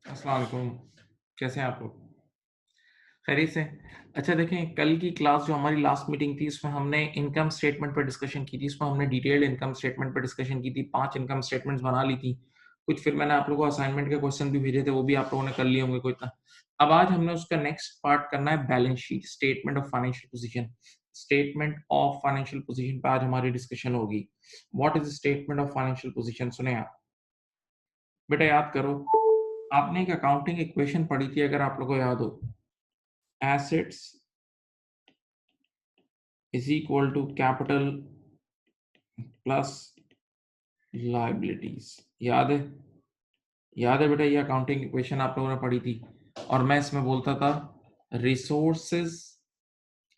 अस्सलाम वालेकुम, कैसे हैं आप लोग? खैरियत से? अच्छा देखें, कल की क्लास जो हमारी लास्ट मीटिंग थी, उसमें हमने इनकम स्टेटमेंट पर डिस्कशन की थी। उसमें हमने डिटेल्ड इनकम स्टेटमेंट पर डिस्कशन की थी, 5 इनकम स्टेटमेंट्स बना ली थी। कुछ फिर मैंने आप लोगों को असाइनमेंट के क्वेश्चन भी भेजे थे, वो भी आप लोगों ने कर लिए होंगे कोई इतना। अब आज हमने उसका नेक्स्ट पार्ट करना है balance sheet, statement of financial position. Statement of financial position पे आज हमारी डिस्कशन होगी। What is statement of financial position? सुने आप। बेटा याद करो, आपने एक अकाउंटिंग इक्वेशन पढ़ी थी अगर आप लोगों को याद हो। Assets is equal to capital plus liabilities. याद है? याद है बेटा, ये अकाउंटिंग इक्वेशन आप लोगों ने पढ़ी थी और मैं इसमें बोलता था resources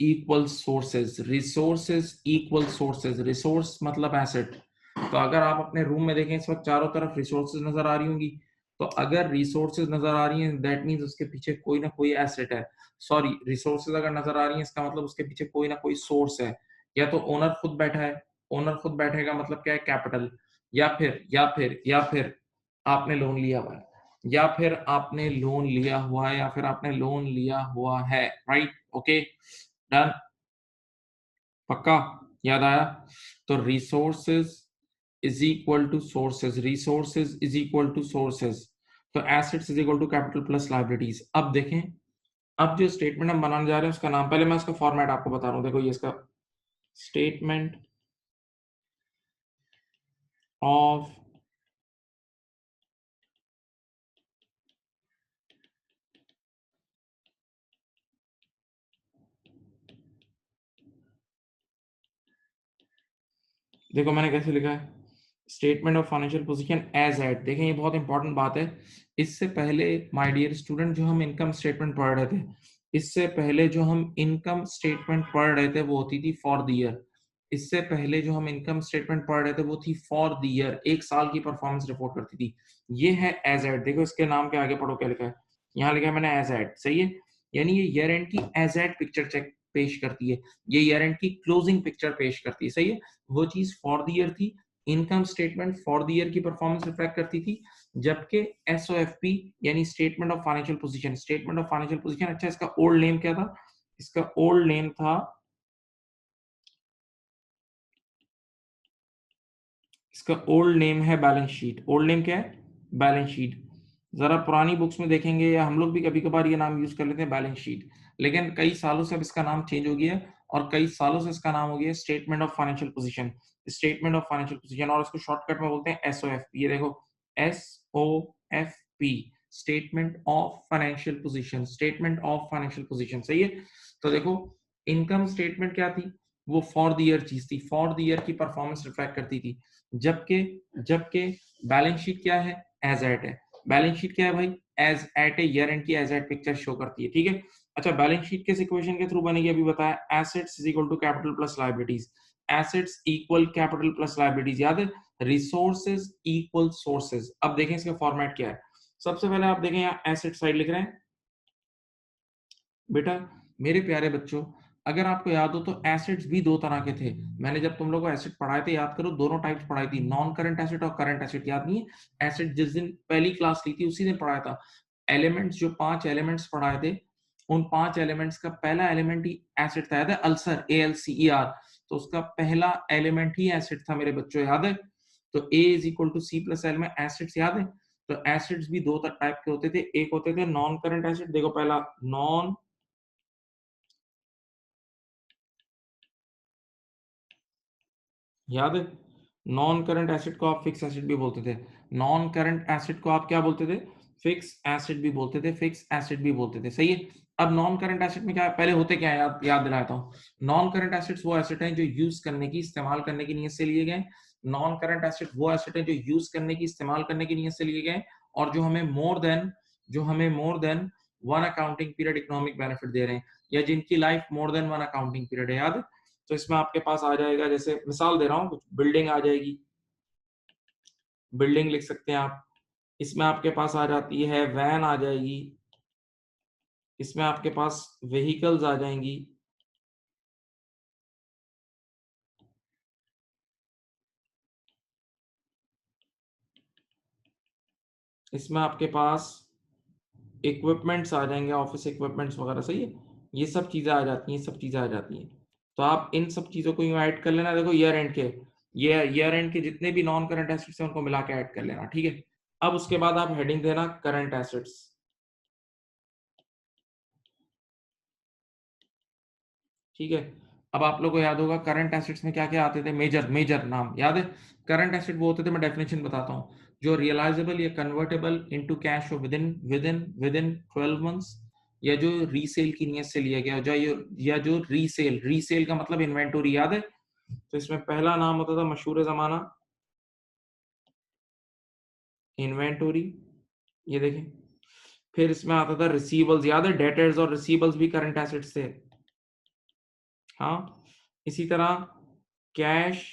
equal sources, resources equal sources. Resource मतलब एसेट। तो अगर आप अपने रूम में देखें, इस वक्त चारों तरफ रिसोर्सेज नजर आ रही होंगी। तो अगर रिसोर्सेज नजर आ रही हैं, दैट मीन्स उसके पीछे कोई ना कोई एसेट है। सॉरी, रिसोर्सेज अगर नजर आ रही हैं, इसका मतलब उसके पीछे कोई ना कोई सोर्स है। या तो ओनर खुद बैठा है, ओनर खुद बैठेगा मतलब क्या है, कैपिटल। या फिर आपने लोन लिया हुआ है, या फिर आपने लोन लिया हुआ है, या फिर आपने लोन लिया हुआ है। राइट? Okay, done. पक्का? याद आया? तो resources is equal to sources, resources is equal to sources. तो assets is equal to capital plus liabilities. अब देखें, अब जो स्टेटमेंट हम बनाने जा रहे हैं उसका नाम, पहले मैं इसका फॉर्मेट आपको बता रहा हूं। देखो, ये इसका स्टेटमेंट ऑफ, देखो मैंने कैसे लिखा है, statement of financial position as at. देखें, ये बहुत इंपॉर्टेंट बात है। इससे पहले माय डियर स्टूडेंट, जो हम इनकम स्टेटमेंट पढ़ रहे थे, इससे पहले जो हम इनकम स्टेटमेंट पढ़ रहे थे वो होती थी फॉर द ईयर। इससे पहले जो हम इनकम स्टेटमेंट पढ़ रहे थे वो थी फॉर द ईयर, एक साल की परफॉर्मेंस रिपोर्ट करती थी। ये है एज एट। देखो इसके नाम के आगे पढ़ो क्या लिखा है, यहाँ लिखा है मैंने एज एट। सही है? यानी ये ईयर एंड की एज एट पिक्चर चेक पेश करती है, ये ईयर एंड की क्लोजिंग पिक्चर पेश करती है। सही है? वो चीज फॉर द ईयर थी। Income statement for the year की परफॉर्मेंस रिफ्लेक्ट करती थी, जबकि एसओएफपी यानी statement of financial position, statement of financial position, अच्छा इसका ओल्ड नेम क्या था? इसका ओल्ड नेम था, इसका ओल्ड नेम है बैलेंस शीट। ओल्ड नेम क्या है? Balance sheet. जरा पुरानी बुक्स में देखेंगे, या हम लोग भी कभी कभार ये नाम यूज कर लेते हैं बैलेंस शीट, लेकिन कई सालों से अब इसका नाम चेंज हो गया है और कई सालों से इसका नाम हो गया statement of financial position. Statement of financial position, और इसको शॉर्टकट में बोलते हैं एसओएफपी। ये देखो, SOFP, statement of financial position, statement of financial position. सही है? तो देखो, इनकम स्टेटमेंट क्या थी? वो फॉर द ईयर चीज थी, फॉर द ईयर की परफॉर्मेंस रिफ्लेक्ट करती थी। जबकि जबकि बैलेंस शीट क्या है? एज एट है। बैलेंस शीट क्या है भाई? As at a, year end की एज एट पिक्चर शो करती है। ठीक है? अच्छा, बैलेंस शीट किस इक्वेशन के थ्रू बनेगी अभी बताया? Assets is equal to capital plus liabilities. Assets equal capital plus liabilities, याद है? Resources equal sources. अब देखें इसका फॉर्मेट क्या है। सबसे पहले आप देखें, यहाँ एसेट साइड लिख रहे हैं। बेटा मेरे प्यारे बच्चों, अगर आपको याद हो तो एसेट्स भी दो तरह के थे। मैंने जब तुम लोगों को एसेट पढ़ाए थे, याद करो, दोनों टाइप्स पढ़ाई थी, नॉन करंट एसेट और करंट एसेट। याद नहीं है? एसेट जिस दिन पहली क्लास ली थी उसी दिन पढ़ाया था। एलिमेंट्स, जो 5 एलिमेंट्स पढ़ाए थे, उन 5 एलिमेंट्स का पहला एलिमेंट ही एसेट था। याद है? Ulcer, ALCER। तो उसका पहला एलिमेंट ही एसेट था मेरे बच्चों, याद है? तो A is equal to C plus L में एसेट्स, याद है? तो एसेट्स भी दो टाइप के होते थे। एक होते थे नॉन करंट एसेट, देखो पहला नॉन, याद है? नॉन करंट एसेट को आप फिक्स एसेट भी बोलते थे। नॉन करंट एसेट को आप क्या बोलते थे? फिक्स एसेट भी बोलते थे, फिक्स एसेट भी बोलते थे। सही है? अब नॉन करंट एसेट में क्या है, पहले होते क्या है, याद याद दिलाता हूँ। नॉन करंट एसेट्स वो एसेट हैं जो यूज करने की, इस्तेमाल करने की नीयत से लिए गए। नॉन करंट एसेट वो एसेट है जो यूज करने की, इस्तेमाल करने की नीयत से लिए गए, और जो हमें more than one accounting period economic benefit दे रहे हैं, या जिनकी life more than one accounting period है। याद है? तो इसमें आपके पास आ जाएगा, जैसे मिसाल दे रहा हूँ, कुछ बिल्डिंग आ जाएगी, बिल्डिंग लिख सकते हैं आप। इसमें आपके पास आ जाती है वैन आ जाएगी, इसमें आपके पास व्हीकल्स आ जाएंगी, इसमें आपके पास इक्विपमेंट्स आ जाएंगे, ऑफिस इक्विपमेंट्स वगैरह, सही है। ये सब चीजें आ जाती हैं, सब चीजें आ जाती हैं। तो आप इन सब चीजों को यूं ऐड कर लेना। देखो ईयर एंड के, ये ईयर एंड के जितने भी नॉन करंट एसेट्स हैं उनको मिला के ऐड कर लेना, ठीक है। अब उसके बाद आप हेडिंग देना करंट एसेट्स, ठीक है। अब आप लोग को याद होगा करंट एसेट्स में क्या क्या आते थे, मेजर मेजर नाम याद है। करंट एसेट वो होते थे, मैं डेफिनेशन बताता हूँ, जो रियलाइजेबल या कन्वर्टेबल इनटू कैश हो विदिन विदिन विदिन 12 मंथ्स, या जो रीसेल की नीयत से लिया गया हो, या जो रीसेल, रीसेल का मतलब इन्वेंटोरी, याद है। तो इसमें पहला नाम होता था मशहूर जमाना, इन्वेंटोरी, ये देखें। फिर इसमें आता था रिसीवल्स, याद है, डेटर्स और रिसीवल्स भी करंट एसेट्स थे। हाँ, इसी तरह कैश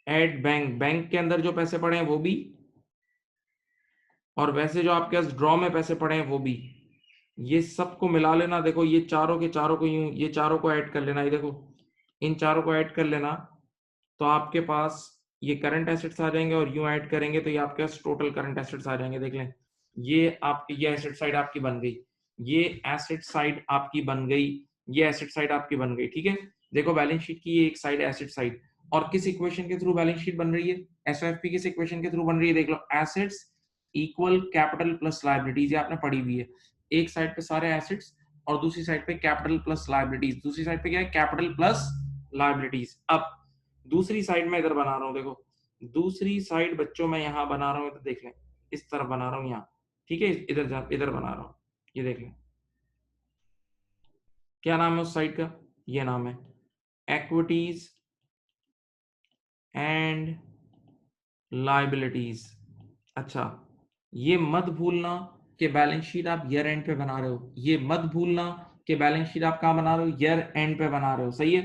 एट बैंक, बैंक के अंदर जो पैसे पड़े हैं वो भी, और वैसे जो आपके पास ड्रॉ में पैसे पड़े हैं वो भी, ये सबको मिला लेना। देखो ये चारों के चारों को यूं, ये चारों को ऐड कर लेना, ये देखो इन चारों को ऐड कर लेना। तो आपके पास ये करंट एसेट्स आ जाएंगे, और यूं ऐड करेंगे तो ये आपके पास टोटल करंट एसेट्स आ जाएंगे। देख लें, ये आपकी, ये एसेट साइड आपकी बन गई, ये एसेट साइड आपकी बन गई, ये एसेट साइड आपकी बन गई, ठीक है। देखो बैलेंस शीट की ये एक साइड एसेट साइड, और किस इक्वेशन के थ्रू बैलेंस शीट बन रही है, एसओएफपी किस इक्वेशन के थ्रू बन रही है, देख लो, assets equal capital plus liabilities, ये आपने पढ़ी हुई है। एक साइड पे सारे एसेट्स और दूसरी साइड पे कैपिटल प्लस लायबिलिटीज, दूसरी साइड पे क्या है, कैपिटल प्लस लायबिलिटीज। अब दूसरी साइड में इधर बना रहा हूं, देखो दूसरी साइड बच्चों में यहां बना रहा हूं, तो देख लें, इस तरफ बना रहा हूं यहाँ, ठीक है, इधर इधर बना रहा हूं, ये देख लें। क्या नाम है उस साइड का, ये नाम है इक्विटीज एंड लायबिलिटीज। अच्छा, ये मत भूलना कि बैलेंस शीट आप ईयर एंड पे बना रहे हो, ये मत भूलना कि बैलेंस शीट आप कहां बना रहे हो, ईयर एंड पे बना रहे हो, सही है।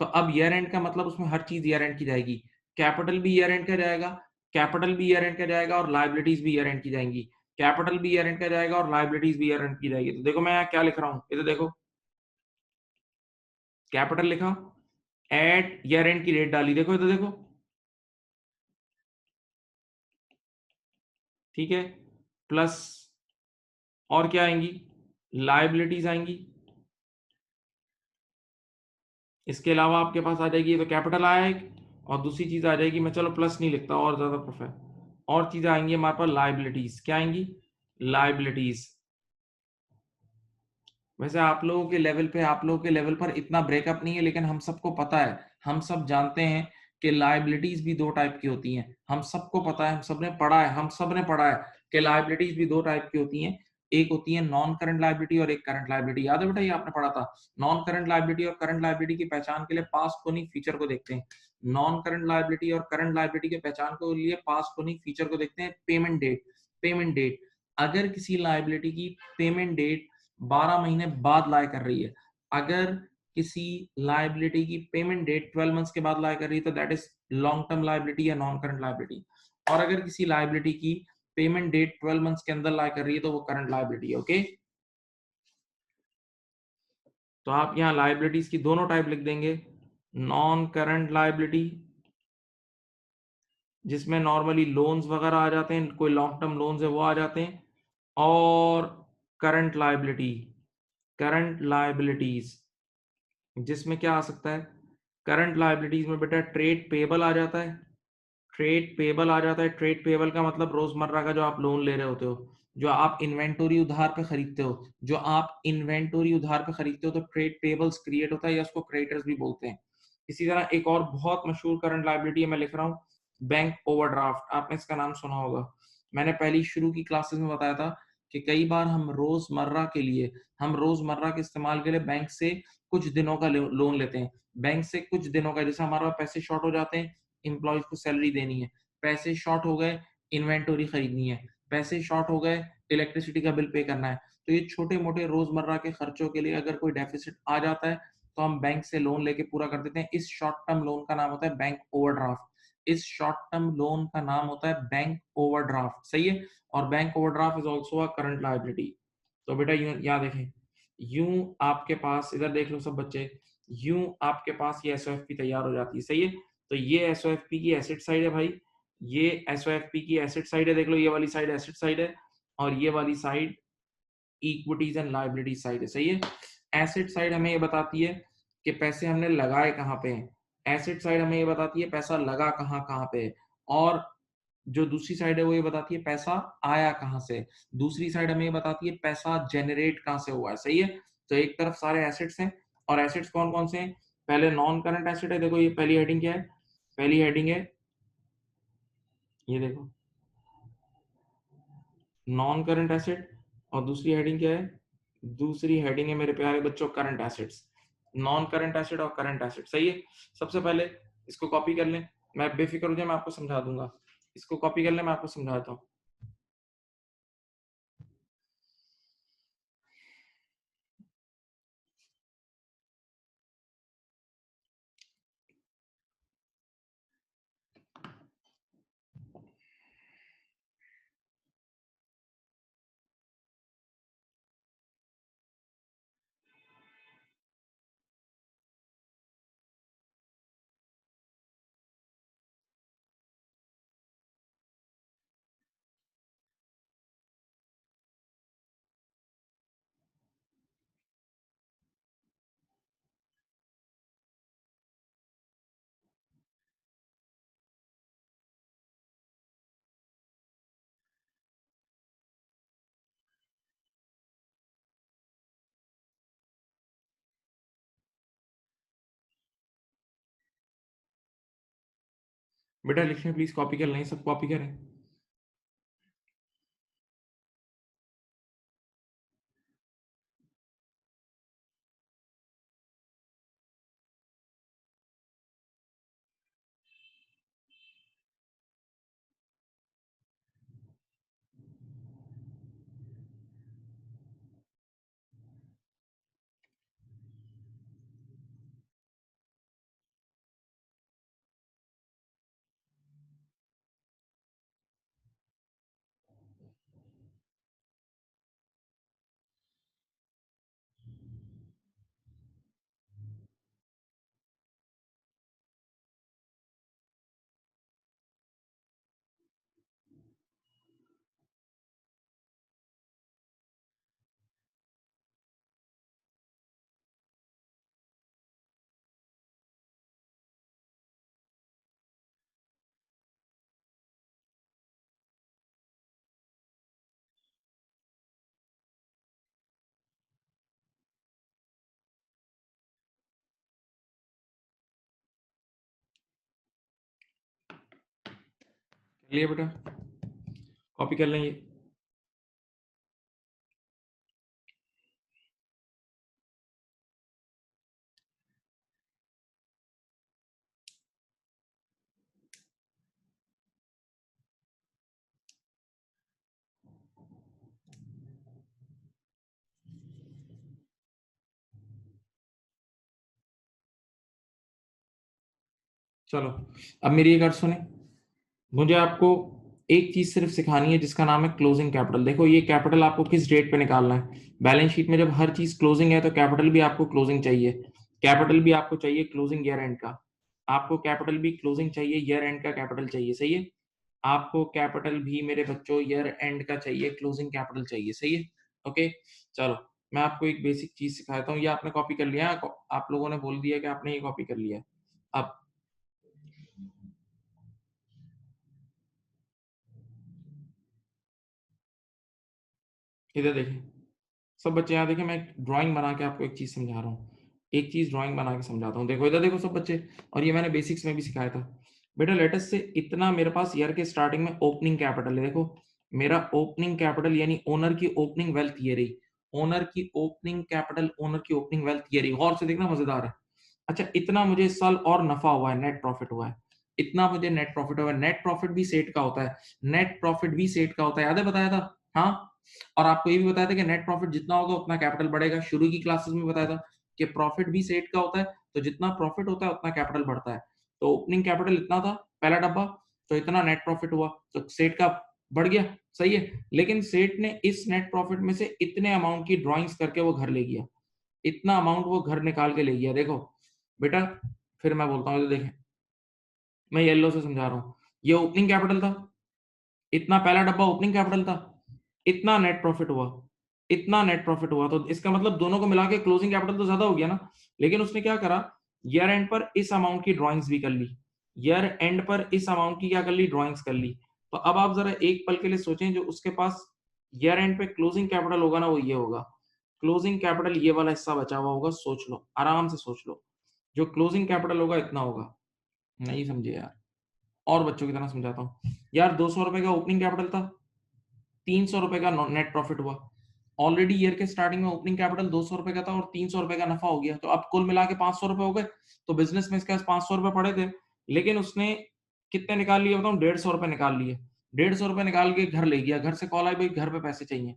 तो अब ईयर एंड का मतलब उसमें हर चीज ईयर एंड की जाएगी, कैपिटल भी ईयर एंड का जाएगा, कैपिटल भी ईयर एंड का जाएगा, और लाइबिलिटीज भी ईयर एंड की जाएंगी, कैपिटल भी ईयर एंड का जाएगा और लाइबिलिटीज भी ईयर एंड की जाएगी। तो देखो मैं यहाँ क्या लिख रहा हूँ, इधर देखो, कैपिटल लिखा, एट ईयर एंड की डेट डाली, देखो इधर देखो, ठीक है, प्लस, और क्या आएंगी, लाइबिलिटीज आएंगी। इसके अलावा आपके पास आ जाएगी, तो कैपिटल आया एक, और दूसरी चीज आ जाएगी, मैं चलो प्लस नहीं लिखता और ज्यादा प्रोफेट, और चीजें आएंगी हमारे पास, लाइबिलिटीज, क्या आएंगी, लाइबिलिटीज। वैसे आप लोगों के लेवल पे, आप लोगों के लेवल पर इतना ब्रेकअप नहीं है, लेकिन हम सबको पता है, हम सब जानते हैं कि लाइबिलिटीज भी दो टाइप की होती हैं, हम सबको पता है, हम सबने पढ़ा है, हम सब ने पढ़ा है कि लाइबिलिटीज भी दो टाइप की होती हैं। एक होती है नॉन करंट लाइबिलिटी और एक करंट लाइबिलिटी, याद है बेटा, ये आपने पढ़ा था। नॉन करंट लाइबिलिटी और करंट लाइबिलिटी की पहचान के लिए पास्ट को नहीं फीचर को देखते हैं। नॉन करंट लाइबिलिटी और करंट लाइबिलिटी के पहचान के लिए पास्ट को नहीं फीचर को देखते हैं। पेमेंट डेट, पेमेंट डेट, अगर किसी लाइबिलिटी की पेमेंट डेट 12 महीने बाद लाया कर रही है, अगर किसी लाइबिलिटी की पेमेंट डेट 12 मंथ्स के बाद लाया कर रही है, तो that is long term liability या नॉन करंट लाइबिलिटी। और अगर किसी लाइबिलिटी की पेमेंट डेट 12 मंथ्स के अंदर लाया कर रही है, तो वो करंट लाइबिलिटी है, ओके। तो आप यहाँ लाइबिलिटीज की दोनों टाइप लिख देंगे, नॉन करंट लाइबिलिटी जिसमें नॉर्मली लोन्स वगैरह आ जाते हैं, कोई लॉन्ग टर्म लोन्स है वो आ जाते हैं, और करंट लाइबिलिटी, करंट लाइबिलिटीज जिसमें क्या आ सकता है, करंट लाइबिलिटीज में बेटा ट्रेड पेबल आ जाता है, ट्रेड पेबल आ जाता है। ट्रेड पेबल का मतलब रोजमर्रा का जो आप लोन ले रहे होते हो, जो आप इन्वेंटोरी उधार पे खरीदते हो, जो आप इन्वेंटोरी उधार पे खरीदते हो, तो ट्रेड पेबल्स क्रिएट होता है, या उसको क्रेडिटर्स भी बोलते हैं। इसी तरह एक और बहुत मशहूर करंट लाइबिलिटी है, मैं लिख रहा हूँ, बैंक ओवरड्राफ्ट, आपने इसका नाम सुना होगा। मैंने पहली शुरू की क्लासेस में बताया था कि कई बार हम रोजमर्रा के लिए, हम रोजमर्रा के इस्तेमाल के लिए बैंक से कुछ दिनों का लोन लेते हैं, बैंक से कुछ दिनों का, जैसे हमारे पास पैसे शॉर्ट हो जाते हैं, एम्प्लॉयज को सैलरी देनी है, पैसे शॉर्ट हो गए, इन्वेंटोरी खरीदनी है, पैसे शॉर्ट हो गए, इलेक्ट्रिसिटी का बिल पे करना है। तो ये छोटे मोटे रोजमर्रा के खर्चों के लिए अगर कोई डेफिसिट आ जाता है, तो हम बैंक से लोन लेके पूरा कर देते हैं। इस शॉर्ट टर्म लोन का नाम होता है बैंक ओवरड्राफ्ट, इस शॉर्ट टर्म लोन का नाम होता है बैंक ओवरड्राफ्ट, सही है। और bank overdraft is also a current liability. तो बेटा यूं यहाँ देखें, यूं आपके पास, इधर देख लो सब बच्चे, यूं आपके पास ये एसओएफपी तैयार हो जाती है, सही है। तो ये एसओएफपी की एसेट साइड है भाई, ये एसओएफपी की एसेट साइड है, देख लो ये वाली साइड एसेट साइड है और ये वाली side equities and liabilities side है, सही है। एसेट साइड हमें ये बताती है कि पैसे हमने लगाए कहाँ पे हैं, एसेट साइड हमें ये बताती है पैसा लगा कहाँ कहाँ पे है, और जो दूसरी साइड है वो ये बताती है पैसा आया कहाँ से, दूसरी साइड हमें ये बताती है पैसा जनरेट कहाँ से हुआ है, सही है। तो एक तरफ सारे एसेट्स हैं, और एसेट्स कौन कौन से हैं, पहले नॉन करंट एसेट है, देखो ये पहली हेडिंग क्या है, पहली हेडिंग है ये देखो नॉन करंट एसेट, और दूसरी हेडिंग क्या है, दूसरी हेडिंग है मेरे प्यारे बच्चों current assets, non current asset और करंट एसेट, सही है। सबसे पहले इसको कॉपी कर लें, मैं बेफिक्र हो जाए मैं आपको समझा दूंगा, इसको कॉपी कर लें मैं आपको समझाता हूँ। बेटा लिखें प्लीज, कॉपी कर लें, सब कॉपी करें। लिए बेटा, कॉपी कर लें ये। चलो अब मेरी एक बात सुने, मुझे आपको एक चीज सिर्फ सिखानी है जिसका नाम है क्लोजिंग कैपिटल। देखो ये कैपिटल आपको किस डेट पे निकालना है, बैलेंस शीट में जब हर चीज क्लोजिंग है तो कैपिटल भी आपको क्लोजिंग चाहिए, कैपिटल भी आपको चाहिए क्लोजिंग ईयर एंड का, आपको कैपिटल भी क्लोजिंग चाहिए, ईयर एंड का कैपिटल चाहिए, सही है। आपको कैपिटल भी मेरे बच्चों ईयर एंड का चाहिए, क्लोजिंग कैपिटल चाहिए, सही है। ओके चलो मैं आपको एक बेसिक चीज सिखाता हूँ, ये आपने कॉपी कर लिया है? आप लोगों ने बोल दिया कि आपने ये कॉपी कर लिया है। अब इधर देखें, सब बच्चे यहाँ देखें, मैं ड्राइंग बना के आपको एक चीज समझा रहा हूँ, एक चीज ड्राइंग बना के समझाता हूँ, देखो इधर देखो सब बच्चे, और ये मैंने बेसिक्स में भी सिखाया था। बेटा लेटस से इतना मेरे पास ईयर के स्टार्टिंग में ओपनिंग कैपिटल है, देखो मेरा ओपनिंग कैपिटल यानी ओनर की ओपनिंग वेल्थ ये रही, ओनर की ओपनिंग कैपिटल, ओनर की ओपनिंग वेल्थ ये रही, गौर से देखना मजेदार है। अच्छा इतना मुझे इस साल और नफा हुआ है, नेट प्रॉफिट हुआ है, इतना मुझे नेट प्रॉफिट हुआ है, नेट प्रॉफिट भी सेट का होता है, नेट प्रॉफिट भी सेट का होता है, याद है बताया था, हाँ। और आपको ये भी बताया था कि नेट प्रॉफिट जितना होगा उतना कैपिटल बढ़ेगा, शुरू की क्लासेस में बताया था कि प्रॉफिट भी सेट का होता है, तो जितना प्रॉफिट होता है उतना कैपिटल बढ़ता है। तो ओपनिंग कैपिटल इतना था पहला डब्बा, तो इतना नेट प्रॉफिट हुआ, तो सेट का बढ़ गया, सही है। लेकिन सेठ ने इस नेट प्रॉफिट में से इतने अमाउंट की ड्राइंग्स करके वो घर ले गया, इतना अमाउंट वो घर निकाल के ले गया, देखो बेटा फिर मैं बोलता हूँ, देखें मैं येलो से समझा रहा हूँ, ये ओपनिंग कैपिटल था, इतना पहला डब्बा ओपनिंग कैपिटल था, इतना नेट प्रॉफिट हुआ, इतना नेट प्रॉफिट हुआ, तो इसका मतलब दोनों को मिला के क्लोजिंग कैपिटल तो ज्यादा हो गया ना। लेकिन उसने क्या करा, ईयर एंड पर इस अमाउंट की ड्रॉइंग्स भी कर ली, ईयर एंड पर इस अमाउंट की क्या कर ली, ड्रॉइंग्स कर ली। तो अब आप जरा एक पल के लिए सोचें, जो उसके पास ईयर एंड पे क्लोजिंग कैपिटल होगा ना, वो ये होगा, क्लोजिंग कैपिटल ये वाला हिस्सा बचा हुआ होगा, सोच लो, आराम से सोच लो, जो क्लोजिंग कैपिटल होगा इतना होगा। नहीं समझे यार, और बच्चों की तरह समझाता हूँ यार। 200 रुपए का ओपनिंग कैपिटल था, 300 रुपए का नेट प्रॉफिट हुआ। ऑलरेडी ईयर के स्टार्टिंग में ओपनिंग कैपिटल 200 रुपए का था और 300 रुपए का नफा हो गया, तो अब कुल मिला के 500 रुपए हो गए। तो बिजनेस में इसके पास 500 रुपए पड़े थे, लेकिन उसने कितने निकाल लिए बताऊं, 150 रुपए निकाल लिए। 150 रुपए निकाल के घर ले गया, घर से कॉल आई भाई घर पे पैसे चाहिए।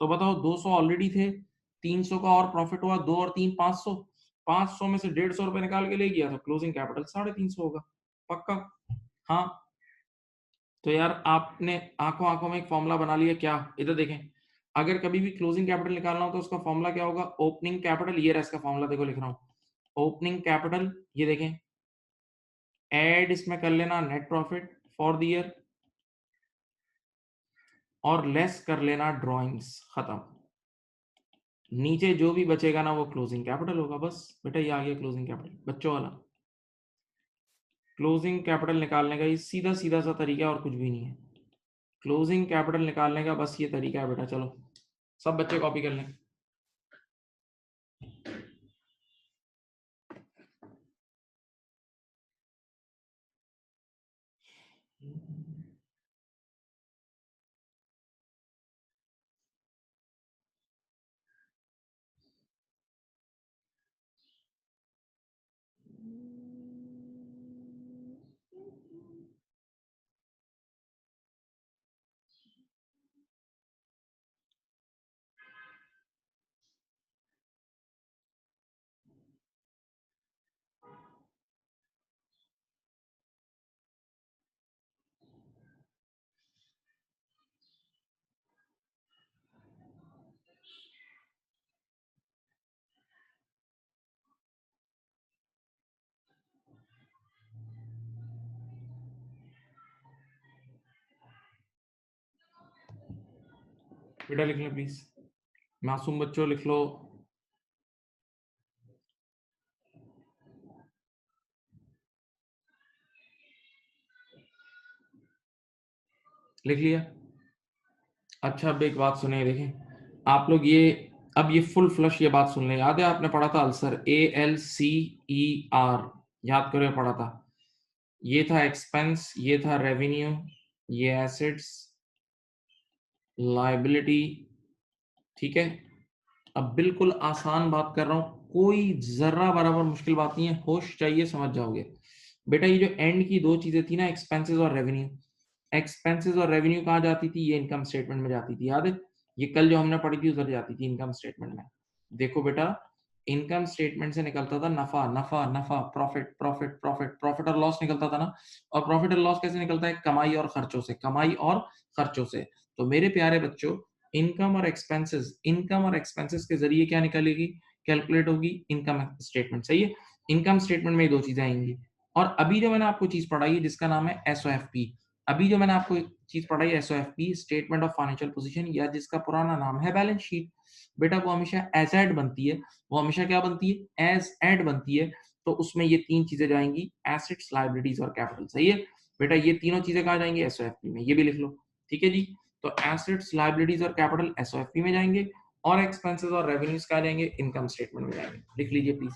तो बताओ 200 ऑलरेडी थे, 300 का और प्रॉफिट हुआ, 2 और 3 500, 500 में से 150 रुपए निकाल के ले गया, तो क्लोजिंग कैपिटल 350 होगा पक्का। हाँ, तो यार आपने आंखों आंखों में एक फॉर्मूला बना लिया, क्या, इधर देखें। अगर कभी भी क्लोजिंग कैपिटल निकालना हो तो उसका फॉर्मूला क्या होगा, ओपनिंग कैपिटल, ये रहा इसका फॉर्मूला, देखो लिख रहा हूं, ओपनिंग कैपिटल, ये देखें, ऐड इसमें कर लेना net profit for the year, और लेस कर लेना ड्रॉइंग्स, खत्म। नीचे जो भी बचेगा ना वो क्लोजिंग कैपिटल होगा, बस बेटा ये आ गया क्लोजिंग कैपिटल, बच्चों वाला। क्लोजिंग कैपिटल निकालने का ये सीधा सीधा सा तरीका है, और कुछ भी नहीं है। क्लोजिंग कैपिटल निकालने का बस ये तरीका है बेटा, चलो सब बच्चे कॉपी कर लें। बेटा लिख लो प्लीज, मासूम बच्चों लिख लो। लिख लिया। अच्छा अब एक बात सुनिए, देखें आप लोग ये, अब ये फुल फ्लश ये बात सुन लें, याद है आपने पढ़ा था अल्सर, ALCER, याद करो ये पढ़ा था। ये था एक्सपेंस, ये था रेवेन्यू, ये एसेट्स, लाइबिलिटी, ठीक है। अब बिल्कुल आसान बात कर रहा हूं, कोई जरा बराबर मुश्किल बात नहीं है, होश चाहिए समझ जाओगे। बेटा ये जो एंड की दो चीजें थी ना, एक्सपेंसेस और रेवेन्यू, एक्सपेंसेस और रेवेन्यू कहाँ जाती थी, ये इनकम स्टेटमेंट में जाती थी, याद है। ये कल जो हमने पढ़ी थी उधर जाती थी इनकम स्टेटमेंट में। देखो बेटा, इनकम स्टेटमेंट से निकलता था नफा नफा नफा, प्रॉफिट प्रॉफिट प्रॉफिट, प्रॉफिट और लॉस निकलता था ना। और प्रॉफिट और लॉस कैसे निकलता है, कमाई और खर्चों से, कमाई और खर्चों से। तो मेरे प्यारे बच्चों, इनकम और एक्सपेंसेस के जरिए क्या निकलेगी, कैलकुलेट होगी इनकम स्टेटमेंट, सही है। इनकम स्टेटमेंट में ये दो चीजें आएंगी। और अभी जो मैंने आपको चीज पढ़ाई है जिसका नाम है SOFP, अभी जो मैंने आपको चीज पढ़ाई है SOFP, statement of financial position, या जिसका पुराना नाम है बैलेंस शीट, बेटा वो हमेशा एज एड बनती है, वो हमेशा क्या बनती है, एज एड बनती है। तो उसमें ये तीन चीजें जाएंगी, एसेट्स, लायबिलिटीज और कैपिटल, सही है। बेटा ये तीनों चीजें कहाँ जाएंगी, SOFP में, ये भी लिख लो, ठीक है जी। तो एसेट्स, लायबिलिटीज और कैपिटल SOFP में जाएंगे, और एक्सपेंसेस और रेवेन्यूज कहाँ जाएंगे, इनकम स्टेटमेंट में जाएंगे, लिख लीजिए प्लीज।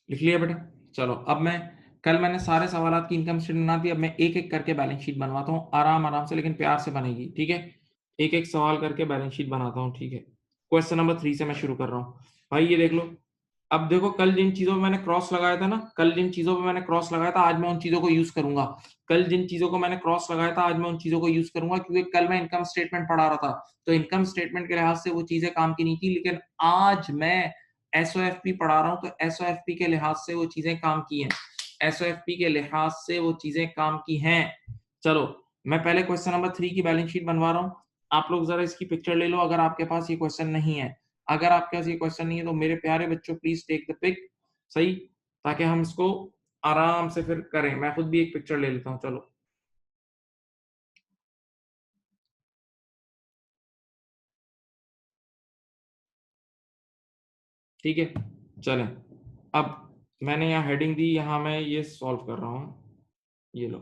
लिख लिया बेटा। चलो अब मैं कल मैंने सारे सवालात की इनकम स्टेटमेंट बना दी, अब मैं एक-एक करके बैलेंस शीट बनवाता हूँ, आराम-आराम से, लेकिन प्यार से बनेगी, ठीक है? एक-एक सवाल करके बैलेंस शीट बनाता हूँ, ठीक है? क्वेश्चन नंबर 3 से मैं शुरू कर रहा हूँ। भाई ये देख लो, अब देखो कल जिन चीज़ों पे मैंने क्रॉस लगाया था ना, कल जिन चीज़ों पे मैंने क्रॉस लगाया था, आज मैं उन चीज़ों को यूज़ करूँगा। कल जिन चीज़ों को मैंने क्रॉस लगाया था, आज मैं उन चीज़ों को यूज़ करूँगा, क्योंकि कल मैं इनकम स्टेटमेंट पढ़ा रहा था, तो इनकम स्टेटमेंट के लिहाज से वो चीज़ें काम की नहीं थी, लेकिन आज मैं एसओएफपी पढ़ा रहा हूँ, तो एसओएफपी के लिहाज से वो चीज़ें काम की हैं। एसओएफपी के लिहाज से वो चीज़ें काम की हैं। चलो, मैं पहले क्वेश्चन नंबर 3 की बैलेंस शीट बनवा रहा हूँ। आप लोग ज़रा इसकी पिक्चर ले लो अगर आपके पास ये क्वेश्चन नहीं है। अगर आपके पास ये क्वेश्चन नहीं है तो मेरे प्यारे बच्चों प्लीज़ टेक द पिक, सही? ताकि हम इसको आराम से फिर करें। मैं खुद भी एक पिक्चर ले लेता हूँ, चलो। ठीक है? चलें। अब मैंने यहाँ हेडिंग दी, यहाँ मैं ये सॉल्व कर रहा हूँ। ये लो।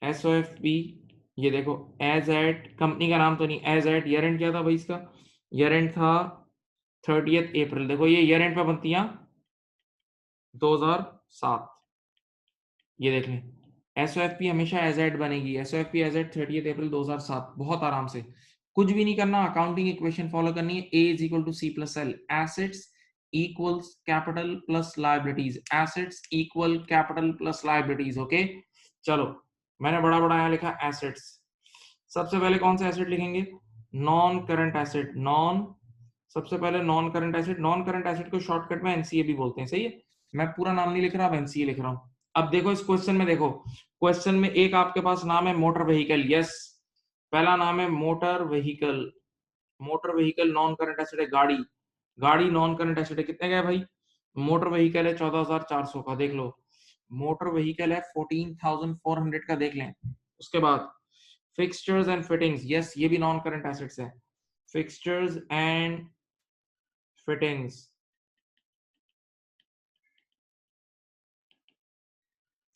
एसओएफपी, ये देखो, एज एट कंपनी का नाम तो नहीं, एज एट ईयर एंड क्या था भाई इसका? ईयर एंड था 30th अप्रैल। देखो ये ईयर एंड पे बनती है 2007। ये देख लें, एसओएफपी हमेशा एज एट बनेगी। एसओएफपी एज एट 30th अप्रैल 2007, बहुत आराम से, कुछ भी नहीं करना, अकाउंटिंग इक्वेशन फॉलो करनी है। A is equal to C plus L, assets equals capital plus liabilities, assets equal capital plus liabilities. Okay, चलो, मैंने बड़ा बड़ा यहाँ लिखा एसेट्स। सबसे पहले कौन सा एसेट लिखेंगे? Non current asset. नॉन, सबसे पहले non current asset. Non current asset को शॉर्टकट में एनसीए भी बोलते हैं, सही है? मैं पूरा नाम नहीं लिख रहा, अब एनसीए लिख रहा हूं। अब देखो इस क्वेश्चन में, देखो क्वेश्चन में एक आपके पास नाम है मोटर व्हीकल। यस, पहला नाम है motor vehicle. Motor vehicle non current asset है। गाड़ी, गाड़ी नॉन करंट एसेट है। कितने का है भाई? मोटर व्हीकल है 14,400 का, देख लो। मोटर व्हीकल है 14,400 का, देख लें। उसके बाद फिक्सचर्स एंड फिटिंग्स, यस ये भी नॉन करंट एसेट्स है। फिक्सचर्स एंड फिटिंग्स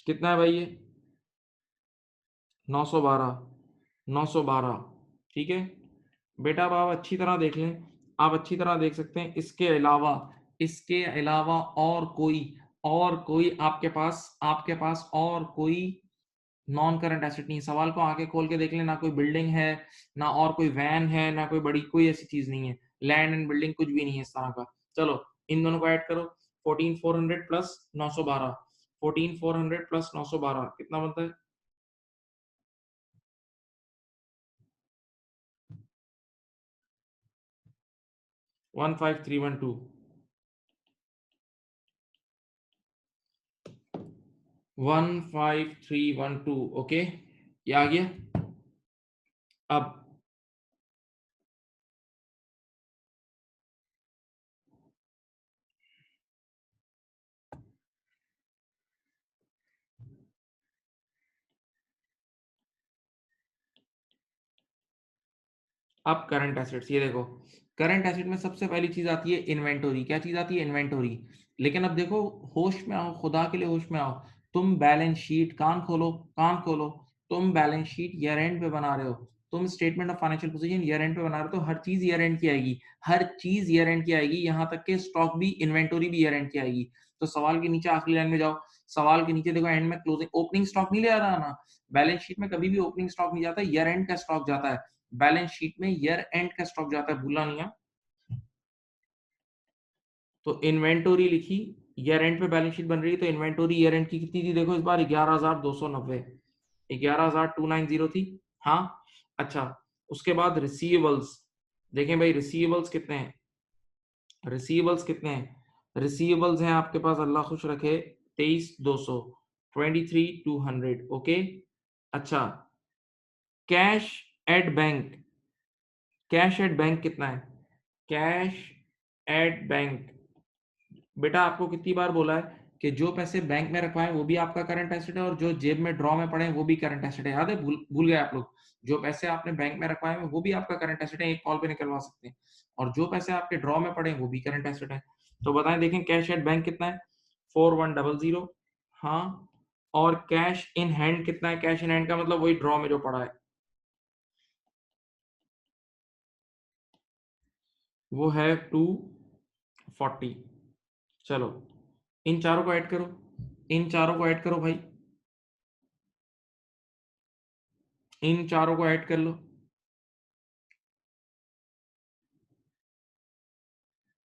कितना है भाई ये? 912, 912, ठीक है बेटा। अब आप अच्छी तरह देख लें, आप अच्छी तरह देख सकते हैं। इसके अलावा, इसके अलावा और कोई आपके पास और कोई नॉन करंट एसेट नहीं है। सवाल को आके खोल के देख लें, ना कोई बिल्डिंग है, ना और कोई वैन है, ना कोई बड़ी कोई ऐसी चीज नहीं है। लैंड एंड बिल्डिंग कुछ भी नहीं है इस तरह का। चलो, इन दोनों को ऐड करो, 14,400 प्लस 912, 14,400 प्लस 912 कितना बनता है? 15312, 15312। ओके, ये आ गया। अब अब करंट एसेट्स, ये देखो, करंट एसेट में सबसे पहली चीज आती है इन्वेंटोरी। क्या चीज आती है? इन्वेंटोरी। लेकिन अब देखो, होश में आओ, खुदा के लिए होश में आओ। तुम बैलेंस शीट, कान खोलो, कान खोलो। तुम बैलेंस शीट ईयर एंड पे बना रहे हो, तुम statement of financial position year and पे बना रहे हो, तो हर चीज ईयर एंड की आएगी। हर चीज ईयर एंड की आएगी, यहाँ तक के स्टॉक भी, इन्वेंटोरी भी ईयर एंड की आएगी। तो सवाल के नीचे आखिरी लाइन में जाओ, सवाल के नीचे देखो, एंड में क्लोजिंग, ओपनिंग स्टॉक नहीं ले आ रहा ना। बैलेंस शीट में कभी भी ओपनिंग स्टॉक नहीं जाता, ईयर एंड का स्टॉक जाता है। बैलेंस शीट में ईयर एंड का स्टॉक जाता है, भूलना नहीं है। तो इन्वेंटोरी लिखी, ईयर एंड पे बैलेंस शीट बन रही है, तो इन्वेंटोरी ईयर एंड की कितनी थी? देखो इस बार 11,290, 11,290 थी। हाँ, अच्छा, उसके बाद रिसीवेबल्स, देखें भाई रिसीवेबल्स कितने हैं? रिसीवेबल्स कितने हैं? रिसीवेबल्स हैं आपके पास, अल्लाह खुश रखे, 23,200, 23,200। ओके, अच्छा, cash at bank, cash at bank कितना है? कैश एट बैंक, बेटा आपको कितनी बार बोला है कि जो पैसे बैंक में रखवाए वो भी आपका करंट एसेट है, और जो जेब में ड्रॉ में पड़े वो भी करंट एसेट है। याद है? भूल भूल गए आप लोग? जो पैसे आपने बैंक में रखवाए हैं वो भी आपका करंट एसेट है, एक कॉल पे निकलवा सकते हैं। और जो पैसे आपके ड्रॉ में पड़े हैं वो भी करंट एसेट है। तो बताएं, देखें कैश एट बैंक कितना है? 4100। हाँ, और कैश इन हैंड कितना है? कैश इन हैंड का मतलब वही ड्रॉ में जो पड़ा है, वो है 40। चलो इन चारों को ऐड करो, इन चारों को ऐड करो भाई, इन चारों को ऐड कर लो।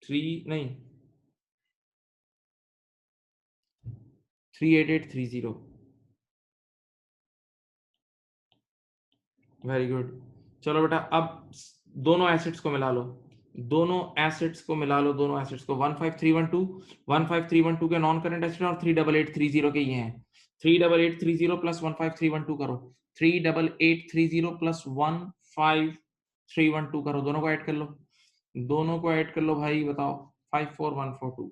3 नहीं, 38830। Very good. चलो बेटा अब दोनों एसिड्स को मिला लो, दोनों एसिड्स को मिला लो, दोनों एसिड्स को। 15312 के नॉन करंट एसिड और 38830 के ये हैं। 38830 प्लस 15312 करो, 38830 प्लस 15312 करो, दोनों को ऐड कर लो, दोनों को ऐड कर लो भाई, बताओ 54142।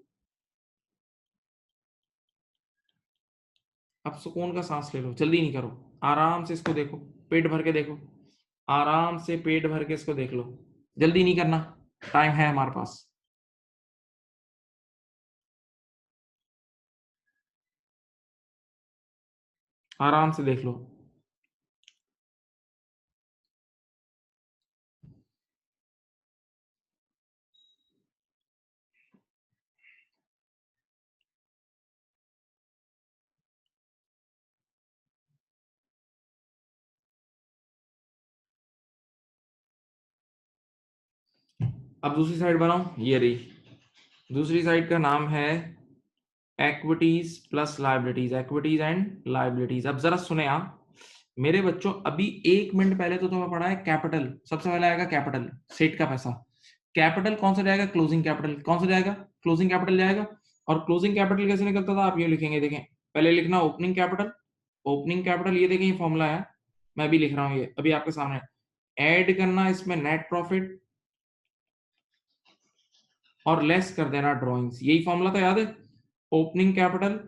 अब सुकून का सांस ले लो, जल्दी नहीं करो, आराम से इसको देखो, पेट भर के देखो, आराम से पेट भर के इसको देख लो, जल्दी नहीं करना, टाइम है हमारे पास। आराम से देख लो। अब दूसरी साइड बनाओ, ये रही दूसरी साइड, का नाम है equities plus liabilities, equities and liabilities. अब जरा सुने आप मेरे बच्चों, अभी 1 मिनट पहले तो तुम्हें पढ़ा है कैपिटल, सबसे पहले आएगा कैपिटल, सेट का पैसा। कैपिटल कौन सा जाएगा? Closing capital. कौन सा जाएगा? क्लोजिंग कैपिटल जाएगा। और क्लोजिंग कैपिटल कैसे निकलता था? आप ये लिखेंगे, देखें, पहले लिखना ओपनिंग कैपिटल, ओपनिंग कैपिटल, ये देखें, ये फॉर्मूला है, मैं भी लिख रहा हूँ, ये अभी आपके सामने। ऐड करना इसमें नेट प्रॉफिट और लेस कर देना ड्रॉइंग्स, यही फॉर्मूला था, याद है? Opening capital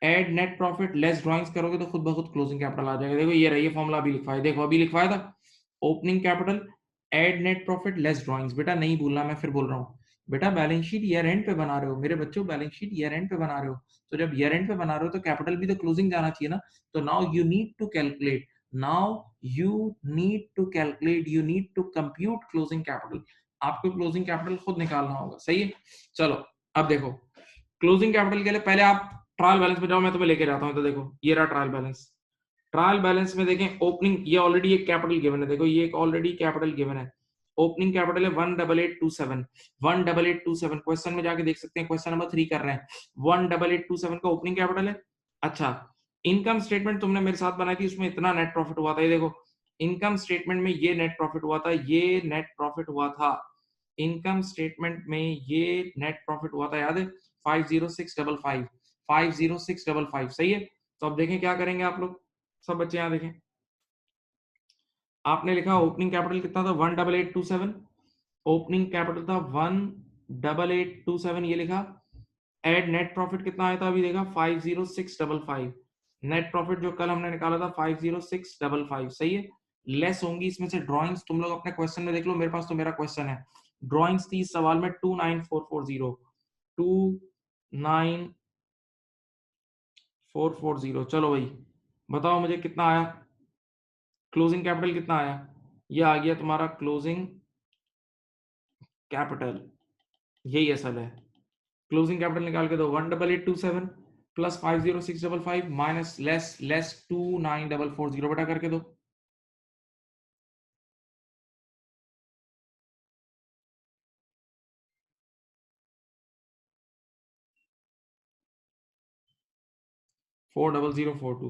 add net profit less drawings करोगे तो खुद ब खुद क्लोजिंग कैपिटल आ जाएगा। देखो ये रही फॉर्मूला, अभी लिखवाया, देखो अभी लिखवाया था, opening capital add net profit less drawings. बेटा नहीं भूलना, मैं फिर बोल रहा हूँ, बेटा बैलेंस शीट ईयर एंड पे बना रहे हो मेरे बच्चों, बैलेंस शीट ईयर एंड पे बना रहे हो, तो जब ईयर एंड पे बना रहे हो तो कैपिटल भी तो क्लोजिंग जाना चाहिए ना। तो now you need to calculate, now you need to calculate, you need to compute closing capital. आपको क्लोजिंग कैपिटल खुद निकालना होगा, सही है? चलो अब देखो, क्लोजिंग कैपिटल के लिए पहले आप ट्रायल बैलेंस में जाओ, मैं तुम्हें लेके जाता हूं। तो देखो ये रहा ट्रायल बैलेंस, ट्रायल बैलेंस में देखें ओपनिंग, ये ऑलरेडी एक कैपिटल गिवन है, देखो ये एक ऑलरेडी कैपिटल गिवन है, ओपनिंग कैपिटल है 18827, 18827, क्वेश्चन में जाके देख सकते हैं, क्वेश्चन नंबर 3 कर रहे हैं, 18827 का ओपनिंग कैपिटल है। अच्छा, इनकम स्टेटमेंट तुमने मेरे साथ बनाई थी, उसमें इतना नेट प्रॉफिट हुआ था, ये देखो इनकम स्टेटमेंट में ये नेट प्रॉफिट हुआ था, ये नेट प्रॉफिट हुआ था, इनकम स्टेटमेंट में ये नेट प्रॉफिट हुआ था, याद है? 50655, 50655, सही है? तो अब देखें क्या करेंगे आप लोग, सब बच्चे यहां देखें, आपने लिखा ओपनिंग कैपिटल कितना था? 18827, ओपनिंग कैपिटल था 18827, ये लिखा। एड नेट प्रॉफिट कितना आया था अभी देखा? 50655, नेट प्रॉफिट जो कल हमने निकाला था 50655, सही है? लेस होंगी इसमें से ड्राइंग्स, तुम लोग अपने क्वेश्चन में देख लो, मेरे पास तो मेरा क्वेश्चन है, ड्राइंग्स थी इस सवाल में 29440, 29440। चलो भाई बताओ मुझे कितना आया, क्लोजिंग कैपिटल कितना आया? ये आ गया तुम्हारा क्लोजिंग कैपिटल, यही असल है। क्लोजिंग कैपिटल निकाल के दो, 18827 प्लस 50655 माइनस लेस लेस 29440, बेटा करके दो। Four double zero four two,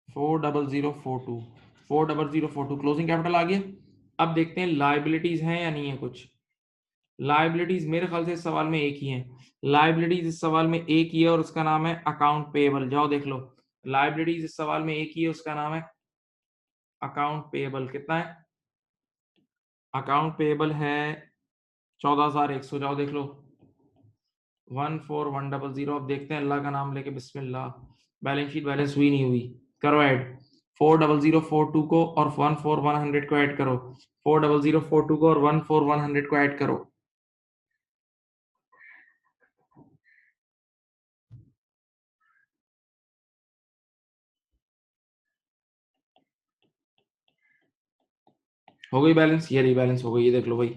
40042, 40042 closing capital आ गया। अब देखते हैं लाइबिलिटीज हैं या नहीं है कुछ। लाइबिलिटीज मेरे ख्याल से इस सवाल में एक ही है, लाइबिलिटीज इस सवाल में एक ही है और उसका नाम है अकाउंट पेएबल। जाओ देख लो, लाइबिलिटीज इस सवाल में एक ही है, उसका नाम है अकाउंट पेएबल। कितना है? अकाउंट पेएबल है 14100, जाओ देख लो, 14100। अब देखते हैं, अल्लाह का नाम लेके बिस्मिल्लाह, बैलेंस शीट बैलेंस हुई नहीं हुई, करो ऐड, 40042 को और 14100 को ऐड करो, 40042 को और 14100 को ऐड करो। हो गई बैलेंस, ये रही बैलेंस हो गई, ये देख लो भाई,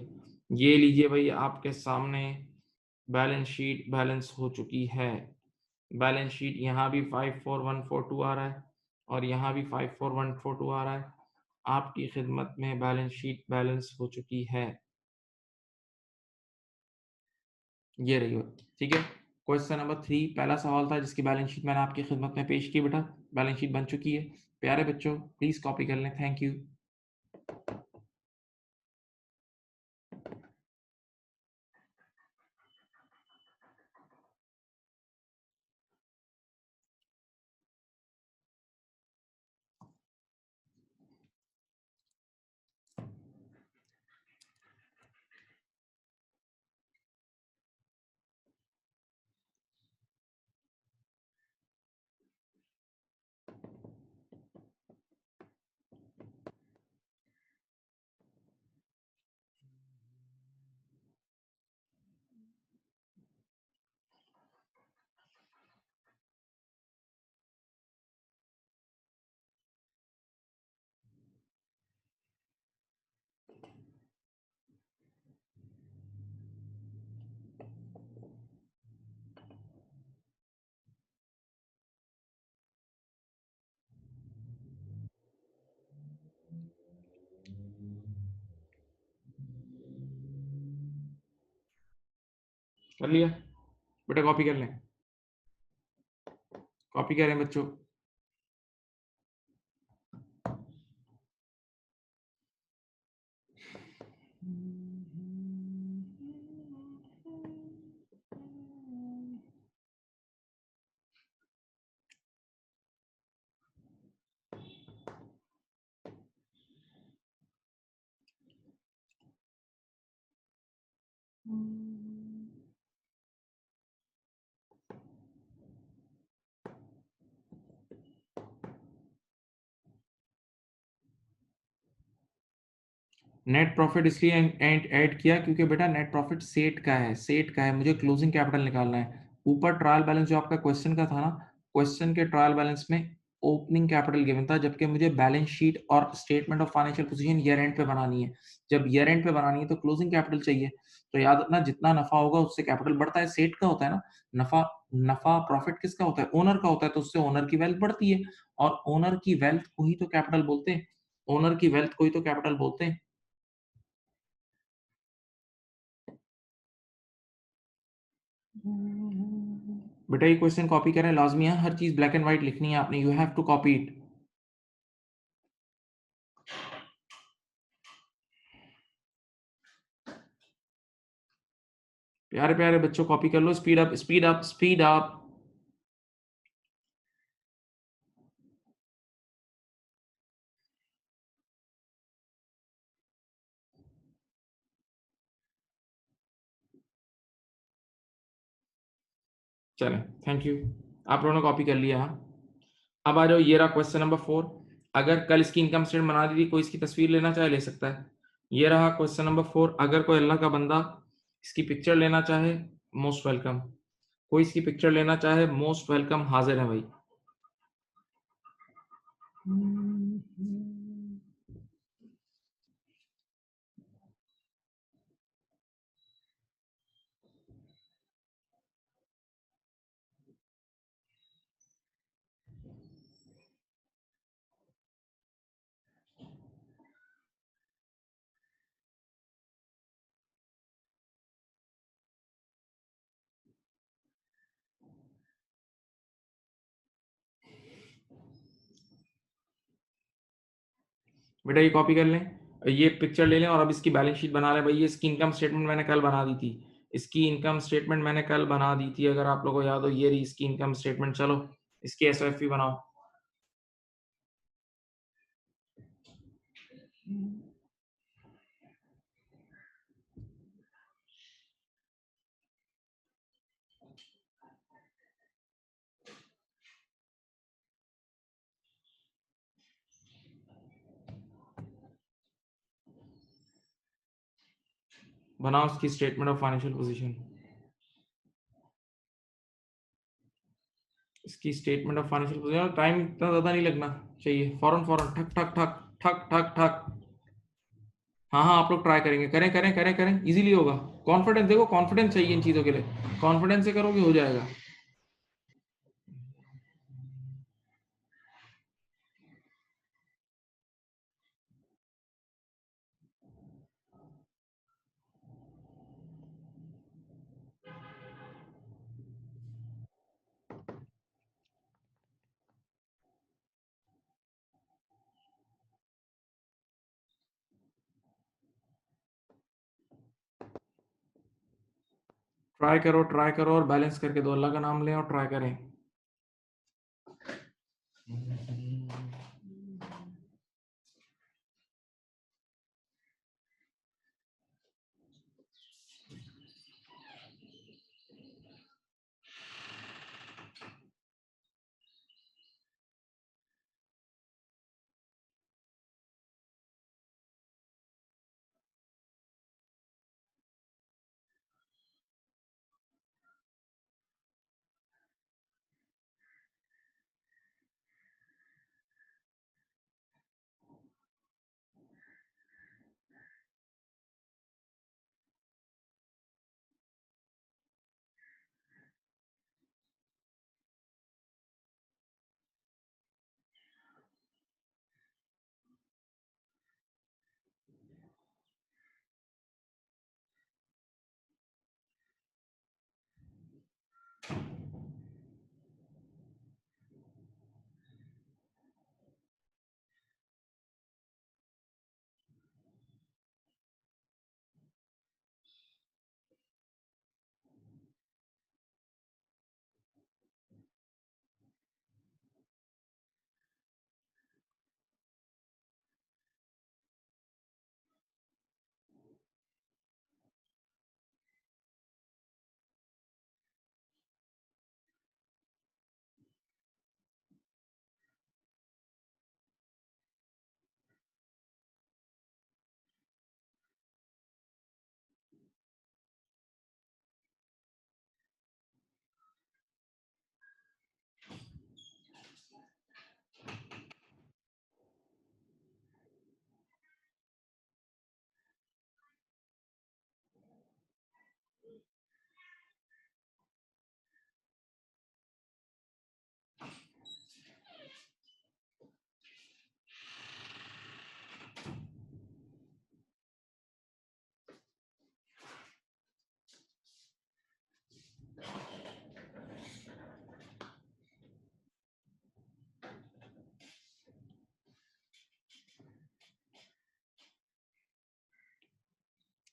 ये लीजिए भाई आपके सामने बैलेंस शीट बैलेंस हो चुकी है। बैलेंस शीट यहाँ भी 54142 आ रहा है और यहाँ भी 54142 आ रहा है। आपकी खिदमत में बैलेंस शीट बैलेंस हो चुकी है, ये रही हो। ठीक है, क्वेश्चन नंबर 3 पहला सवाल था जिसकी बैलेंस शीट मैंने आपकी खिदमत में पेश की बेटा, बैलेंस शीट बन चुकी है। प्यारे बच्चों प्लीज कॉपी कर लें, थैंक यू। कर लिया बेटा, कॉपी कर लें, कॉपी करें बच्चों। नेट प्रॉफिट इसलिए ऐड किया क्योंकि बेटा नेट प्रॉफिट सेट का है, सेट का है, मुझे क्लोजिंग कैपिटल निकालना है। ऊपर ट्रायल बैलेंस जो आपका क्वेश्चन का था ना, क्वेश्चन के ट्रायल बैलेंस में ओपनिंग कैपिटल गिवन था, जबकि मुझे बैलेंस शीट और statement of financial position year and पे बनानी है। जब ईयर एंड पे बनानी है तो क्लोजिंग कैपिटल चाहिए। तो याद रखना जितना नफा होगा उससे कैपिटल बढ़ता है, सेट का होता है ना। नफा नफा प्रॉफिट किसका होता है, ओनर का होता है, तो उससे ओनर की वेल्थ बढ़ती है और ओनर की वेल्थ को ही तो कैपिटल बोलते हैं, ओनर की वेल्थ को ही तो कैपिटल बोलते हैं। बेटा ये क्वेश्चन कॉपी करें, लाजमी है, हर चीज ब्लैक एंड व्हाइट लिखनी है आपने, you have to copy it. प्यारे प्यारे बच्चों कॉपी कर लो, speed up speed up speed up. चलें, थैंक यू, आप लोगों ने कॉपी कर लिया। अब आ जाओ, ये रहा क्वेश्चन नंबर 4। अगर कल इसकी इनकम स्टेटमेंट बना दी थी, कोई इसकी तस्वीर लेना चाहे ले सकता है। ये रहा क्वेश्चन नंबर 4, अगर कोई अल्लाह का बंदा इसकी पिक्चर लेना चाहे, मोस्ट वेलकम। कोई इसकी पिक्चर लेना चाहे, मोस्ट वेलकम, हाजिर है भाई। बेटा ये कॉपी कर लें, ये पिक्चर ले लें और अब इसकी बैलेंस शीट बना लें भाई। ये इसकी इनकम स्टेटमेंट मैंने कल बना दी थी, इसकी इनकम स्टेटमेंट मैंने कल बना दी थी, अगर आप लोगों को याद हो, ये रही इसकी इनकम स्टेटमेंट। चलो इसकी एसओएफई बनाओ। बनाओ इसकी स्टेटमेंट ऑफ फाइनेंशियल पोजीशन, इसकी statement of financial position. Time इतना ज्यादा नहीं लगना चाहिए, फौरन फौरन ठक ठक ठक ठक ठक ठक। हाँ हाँ, आप लोग ट्राई करेंगे, करें करें करें करें, इजीली होगा। कॉन्फिडेंस देखो, कॉन्फिडेंस चाहिए इन चीजों के लिए, कॉन्फिडेंस से करोगे हो जाएगा। ट्राई करो और बैलेंस करके दो, अल्लाह का नाम लें और ट्राई करें।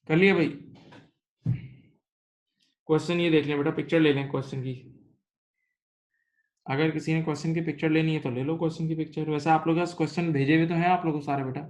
कर लिया भाई? क्वेश्चन ये देख लें बेटा, पिक्चर ले लें क्वेश्चन की। अगर किसी ने क्वेश्चन की पिक्चर लेनी है तो ले लो क्वेश्चन की पिक्चर। वैसे आप लोग के पास क्वेश्चन भेजे हुए तो हैं आप लोग को सारे बेटा।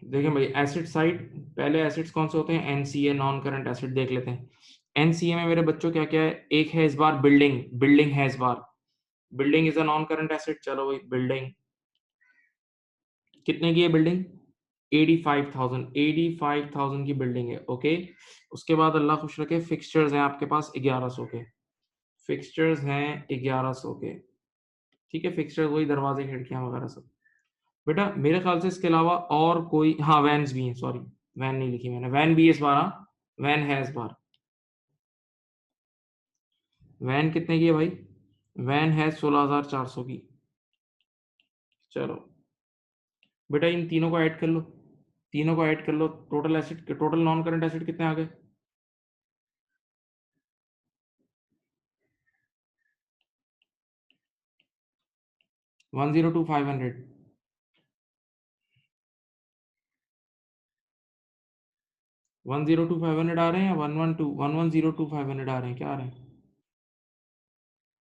देखें भाई, एसिड साइड, पहले एसिड्स कौन से होते हैं? एनसीए, नॉन करंट एसिड देख लेते हैं। एनसीए में मेरे बच्चों क्या क्या है? एक है इस बार बिल्डिंग, बिल्डिंग है इस बार, building is a non current asset. चलो भाई, बिल्डिंग कितने की है बिल्डिंग? 85,000, 85,000 की बिल्डिंग है, ओके। उसके बाद अल्लाह खुश रखे, फिक्सचर्स हैं आपके पास 1100 के, फिक्सचर्स हैं 1100 के, ठीक है। फिक्सचर्स वही दरवाजे खिड़कियां वगैरह सब। बेटा मेरे ख्याल से इसके अलावा और कोई, हाँ वैन्स भी हैं, सॉरी वैन नहीं लिखी मैंने, वैन भी है इस बार, हाँ वैन है इस बार। वैन कितने की है भाई? वैन है 16,400 की। चलो बेटा, इन तीनों को ऐड कर लो, तीनों को ऐड कर लो, total asset, total non current asset कितने आ गए? 102,500, 102,500 आ रहे हैं या 112, 1102500 आ रहे हैं, क्या आ रहे हैं?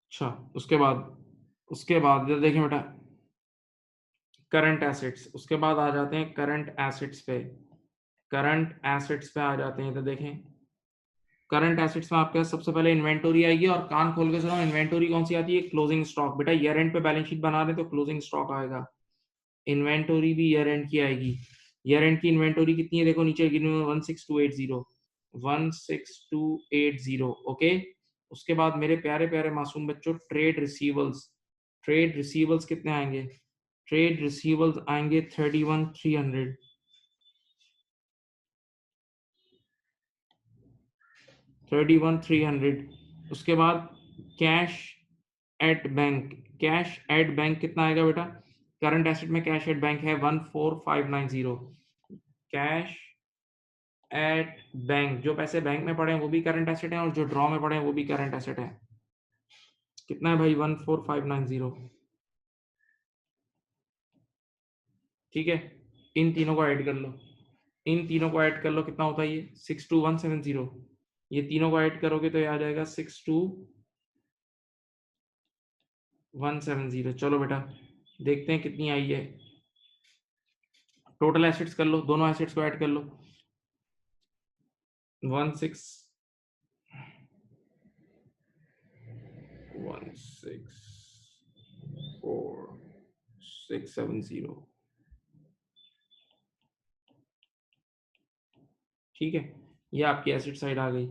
अच्छा, उसके बाद इधर देखें बेटा, करंट एसिड्स, उसके बाद आ जाते हैं करंट एसिड्स पे। करंट एसेट्स पे आ जाते हैं, तो देखें करंट एसेट्स में आपके पास सबसे पहले इन्वेंटोरी आएगी, और कान खोल के सुनो, इन्वेंटोरी कौन सी आती है? Closing stock. बेटा ईयर एंड पे बैलेंस शीट बना रहे तो क्लोजिंग स्टॉक आएगा। इन्वेंटोरी भी ईयर एंड की आएगी। ईयर एंड की इन्वेंटोरी कितनी है? देखो नीचे गिनी हुई है, 16280, 16280। ओके, उसके बाद मेरे प्यारे प्यारे मासूम बच्चों, ट्रेड रिसीवल्स। ट्रेड रिसीवल्स कितने आएंगे? ट्रेड रिसीवल्स आएंगे 31300। 31300। उसके बाद cash at bank. Cash at bank कितना आएगा बेटा? करंट एसेट में कैश एट बैंक है 14590। कैश एट बैंक, जो पैसे बैंक में पड़े हैं वो भी करंट एसेट है, और जो ड्रॉ में पड़े हैं वो भी करंट एसेट है। कितना है भाई? 14590। ठीक है, इन तीनों को ऐड कर लो। इन तीनों को ऐड कर लो, कितना होता है ये? 62170। ये तीनों को ऐड करोगे तो ये आ जाएगा 62170। चलो बेटा देखते हैं कितनी आई है। टोटल एसेट्स कर लो, दोनों एसेट्स को ऐड कर लो। 16164,670। ठीक है, ये आपकी एसिड साइड आ गई।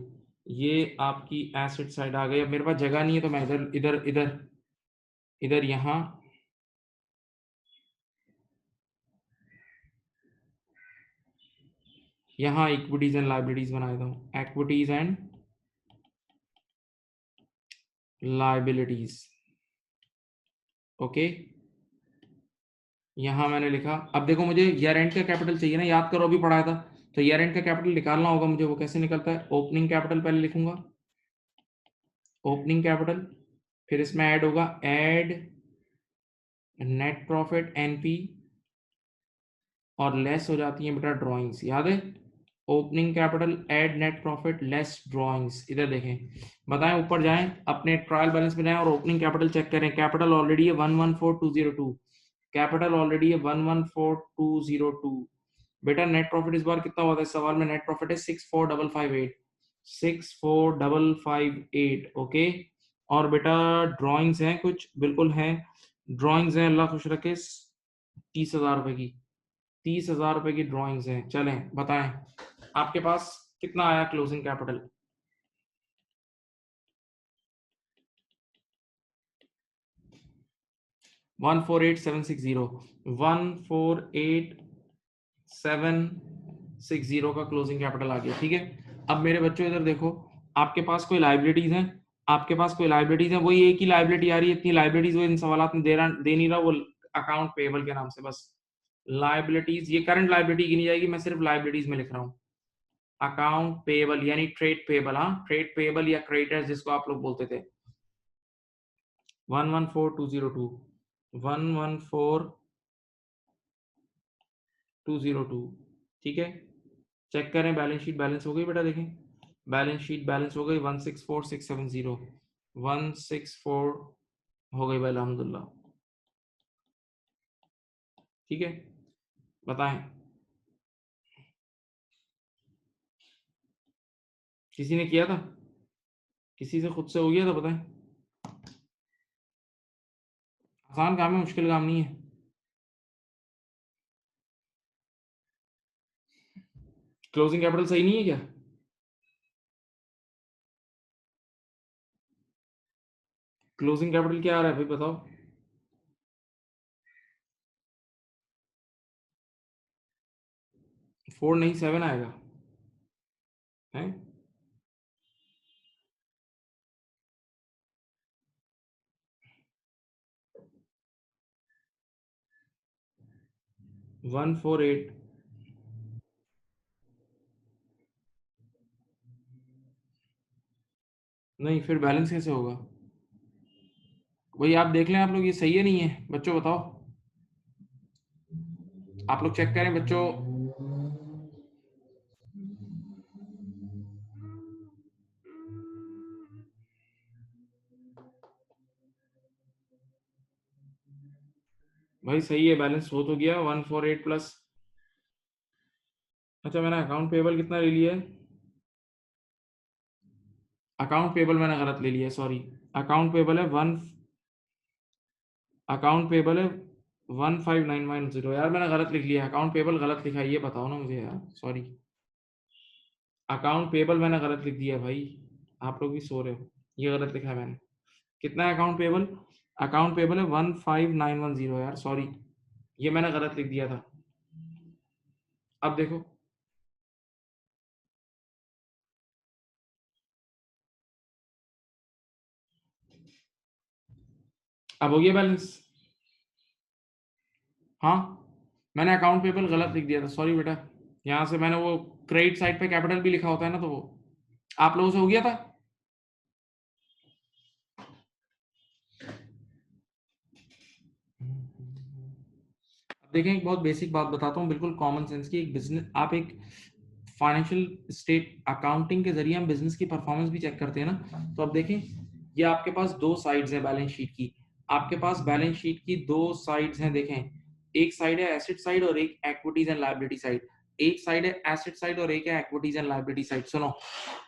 ये आपकी एसिड साइड आ गई। अब मेरे पास जगह नहीं है तो मैं इधर इधर इधर इधर यहाँ इक्विटीज एंड लाइबिलिटीज बना देता हूँ। Equities and liabilities. ओके, यहाँ मैंने लिखा। अब देखो मुझे ईयर एंड का कैपिटल चाहिए ना, याद करो अभी पढ़ाया था। तो ईयर एंड का कैपिटल निकालना होगा मुझे। वो कैसे निकलता है? ओपनिंग कैपिटल पहले लिखूंगा, ओपनिंग कैपिटल। फिर इसमें ऐड होगा, ऐड नेट प्रॉफिट एनपी, और लेस हो जाती है बेटा ड्राइंग्स, याद है? Opening capital add net profit less drawings. इधर देखें, बताएं, ऊपर जाएं, अपने ट्रायल बैलेंस में जाएं और ओपनिंग कैपिटल चेक करें। कैपिटल ऑलरेडी है 114202। कैपिटल ऑलरेडी है 114202। बेटा नेट प्रॉफिट इस बार कितना हुआ था? इस सवाल में नेट प्रॉफिट है 64558। 64558। ओके, और बेटा ड्राइंग्स हैं कुछ, बिल्कुल हैं ड्राइंग्स हैं, अल्लाह खुश रखे, 30,000 रुपए की। 30,000 रुपए की ड्राइंग्स हैं। चलें बताएं आपके पास कितना आया क्लोजिंग कैपिटल? 148,760। 148,760 का क्लोजिंग कैपिटल आ गया। ठीक है, अब मेरे बच्चों इधर देखो, आपके पास कोई लाइबिलिटीज हैं? आपके पास कोई लाइबिलिटीज है? वही एक ही लाइबिलिटी आ रही है, इतनी लाइबिलिटीज वो इन सवाल में दे नहीं रहा, वो अकाउंट पेबल के नाम से बस। लाइबिलिटीज, ये करंट लाइबिलिटी गिनी जाएगी, मैं सिर्फ लाइबिलिटीज में लिख रहा हूँ। अकाउंट पेबल यानी ट्रेड पेबल। हाँ, ट्रेड पेबल या क्रेडिटर्स जिसको आप लोग बोलते थे। 114202, 114202। ठीक है, चेक करें बैलेंस शीट। बैलेंस हो गई बेटा, देखें बैलेंस शीट बैलेंस हो गई 164,670। 164 हो गई भाई, अल्हम्दुलिल्लाह। ठीक है, बताएं किसी ने किया था? किसी से खुद से हो गया था? बताएं। आसान काम है, मुश्किल काम नहीं है। क्लोजिंग कैपिटल सही नहीं है क्या? क्लोजिंग कैपिटल क्या आ रहा है भाई, बताओ। 4 नहीं 7 आएगा है। 148। नहीं, फिर बैलेंस कैसे होगा? वही आप देख लें, आप लोग, ये सही है नहीं है बच्चों, बताओ। आप लोग चेक करें बच्चों। भाई सही है, बैलेंस हो तो गया 148 प्लस। अच्छा, मैंने अकाउंट पेबल कितना ले लिया है? अकाउंट पेबल मैंने गलत ले लिया है, सॉरी। अकाउंट पेबल है वन, अकाउंट पेबल है 15910। यार मैंने गलत लिख लिया, अकाउंट पेबल गलत लिखा है, ये बताओ ना मुझे यार, सॉरी। अकाउंट पेबल मैंने गलत लिख दिया भाई, आप लोग भी सो रहे हो, ये गलत लिखा है मैंने। कितना है अकाउंट पेबल? अकाउंट पेबल है 15910 यार, सॉरी, ये मैंने गलत लिख दिया था। अब देखो, अब हो गया बैलेंस। हाँ, मैंने अकाउंट पेबल गलत लिख दिया था, सॉरी बेटा। यहाँ से मैंने वो क्रेडिट साइड पे कैपिटल भी लिखा होता है ना, तो वो आप लोगों से हो गया था। अब देखें, एक बहुत बेसिक बात बताता हूँ, बिल्कुल कॉमन सेंस की। एक बिजनेस, आप एक फाइनेंशियल स्टेट अकाउंटिंग के जरिए हम बिजनेस की परफॉर्मेंस भी चेक करते हैं ना। तो अब देखें, ये आपके पास दो साइड्स हैं बैलेंस शीट की। आपके पास बैलेंस शीट की दो साइड्स हैं, देखें। एक साइड है एसेट साइड और एक इक्विटीज एंड लायबिलिटी साइड। एक साइड है एसेट साइड और एक है इक्विटीज एंड लायबिलिटी साइड। सुनो,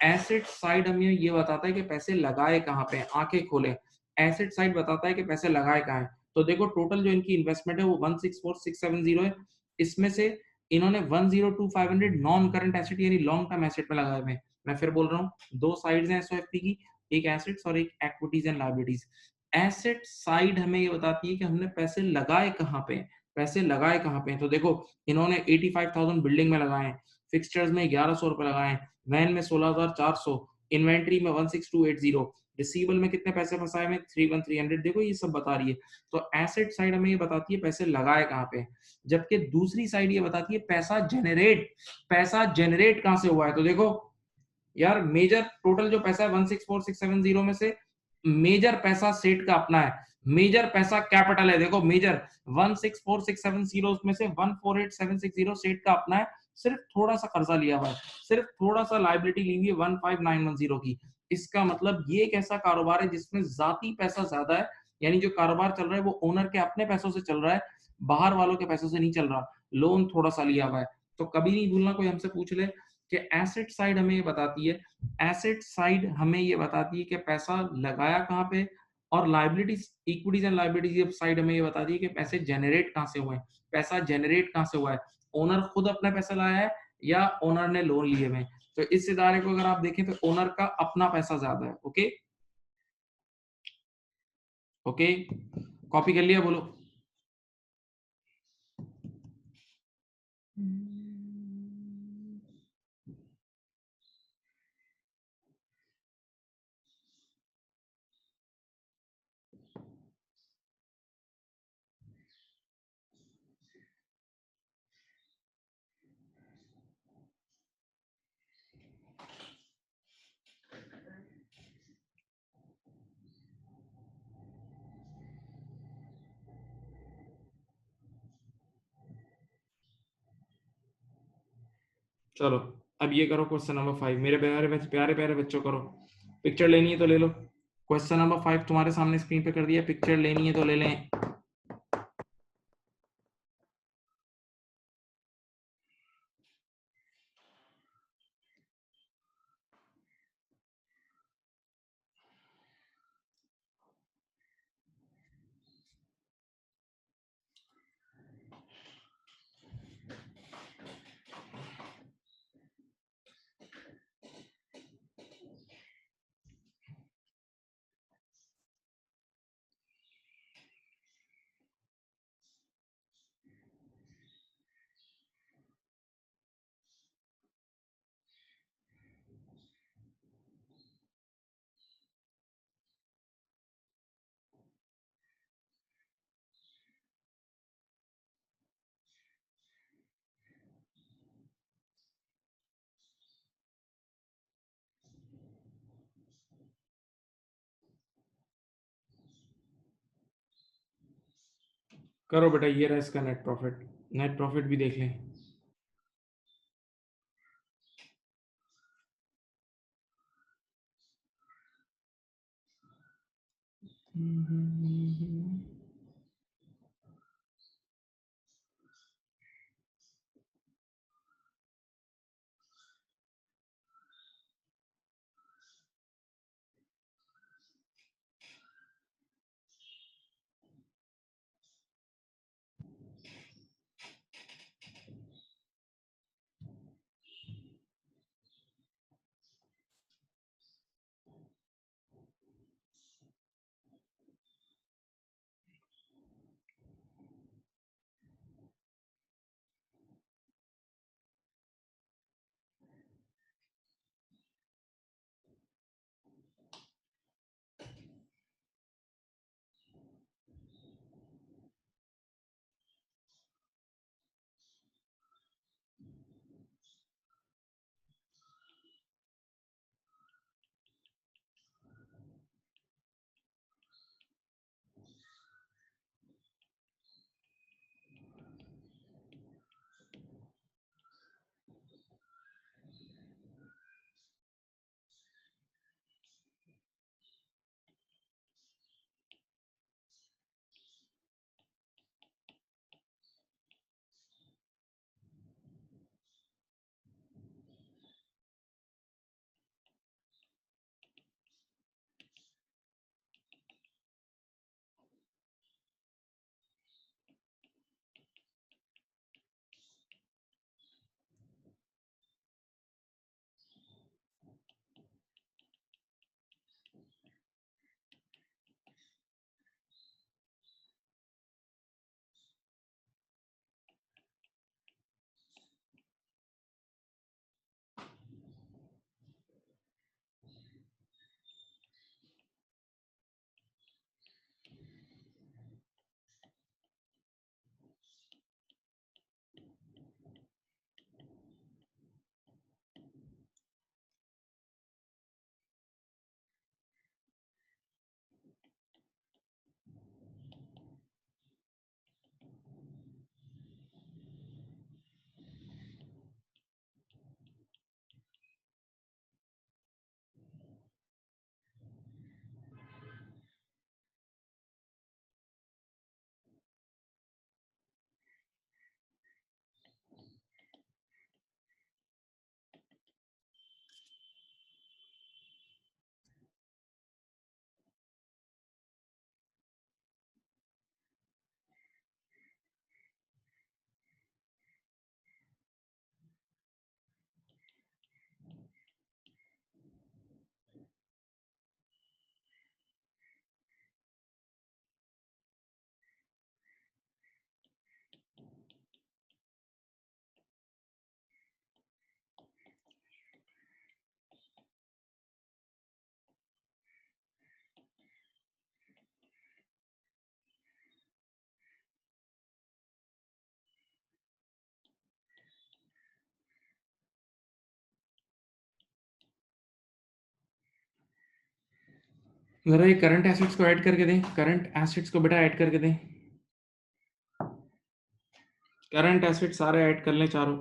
एसेट साइड हमें ये बताता है कि पैसे लगाए कहाँ पे हैं, आंखें खोलें। एसेट साइड बताता है कि पैसे लगाए कहाँ हैं। तो देखो, टोटल जो इनकी इन्वेस्टमेंट है वो 164,670 है। इसमें से इन्होंने 102,500 नॉन करंट एसेट यानी लॉन्ग टर्म एसेट में लगाए हुए हैं। मैं फिर बोल रहा हूँ, दो साइड्स हैं एसओएफपी की, एक एसेट्स और एक equities and liabilities. Asset side हमें ये बताती है कि हमने पैसे लगाए कहाँ पे हैं, पैसे लगाए कहाँ पे हैं। तो देखो, इन्होंने 85,000 बिल्डिंग में लगाए हैं, फिक्सचर्स में 1100 रुपए लगाए हैं, वैन में 16,400, इन्वेंट्री में 16,280, रिसीवल में कितने पैसे फंसाए में 31,300। देखो, ये सब बता रही है। तो एसेट साइड हमें ये बताती है पैसे लगाए कहाँ पे हैं, जबकि दूसरी साइड ये बताती है पैसा जनरेट कहां से हुआ है। तो देखो यार, मेजर टोटल जो पैसा है 164,670 में से मेजर पैसा सेट का अपना है, मेजर पैसा कैपिटल है। देखो, मेजर 164,670 में से 148,760 सेट का अपना है। सिर्फ थोड़ा सा कर्जा लिया हुआ है, सिर्फ थोड़ा सा लाइबिलिटी ली हुई है 15,910 की। इसका मतलब ये एक ऐसा कारोबार है जिसमें जाती पैसा ज्यादा है, यानी जो कारोबार चल रहा है वो ओनर के अपने पैसों से चल रहा है, बाहर वालों के पैसों से नहीं चल रहा, लोन थोड़ा सा लिया हुआ है। तो कभी नहीं भूलना, कोई हमसे पूछ ले कि एसेट साइड हमें ये बताती है, एसेट साइड हमें ये बताती है कि पैसा लगाया कहाँ पे, और liabilities, equities and liabilities side हमें ये बताती है कि पैसे जनरेट कहाँ से हुए हैं, पैसा जनरेट कहाँ से हुआ है, ओनर खुद अपना पैसा लाया है या ओनर ने लोन लिए हुए हैं। तो इस इदारे को अगर आप देखें तो ओनर का अपना पैसा ज्यादा है। ओके, ओके, कॉपी कर लिया, बोलो। चलो, अब ये करो क्वेश्चन नंबर 5, मेरे प्यारे प्यारे प्यारे बच्चों, करो। पिक्चर लेनी है तो ले लो। क्वेश्चन नंबर 5 तुम्हारे सामने स्क्रीन पे कर दिया, पिक्चर लेनी है तो ले लें। करो बेटा, ये रहा इसका नेट प्रॉफिट, नेट प्रॉफिट भी देख लें। जरा ये करंट एसेट्स को ऐड करके दें, करंट एसेट्स को बेटा ऐड करके दें, करंट एसेट्स सारे ऐड कर लें चारों।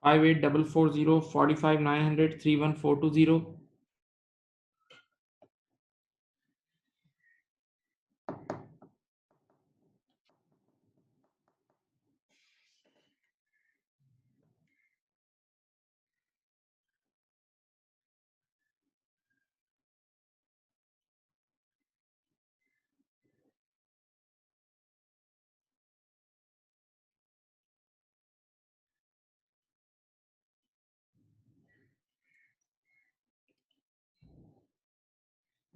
58,440, 45,900, 31,420।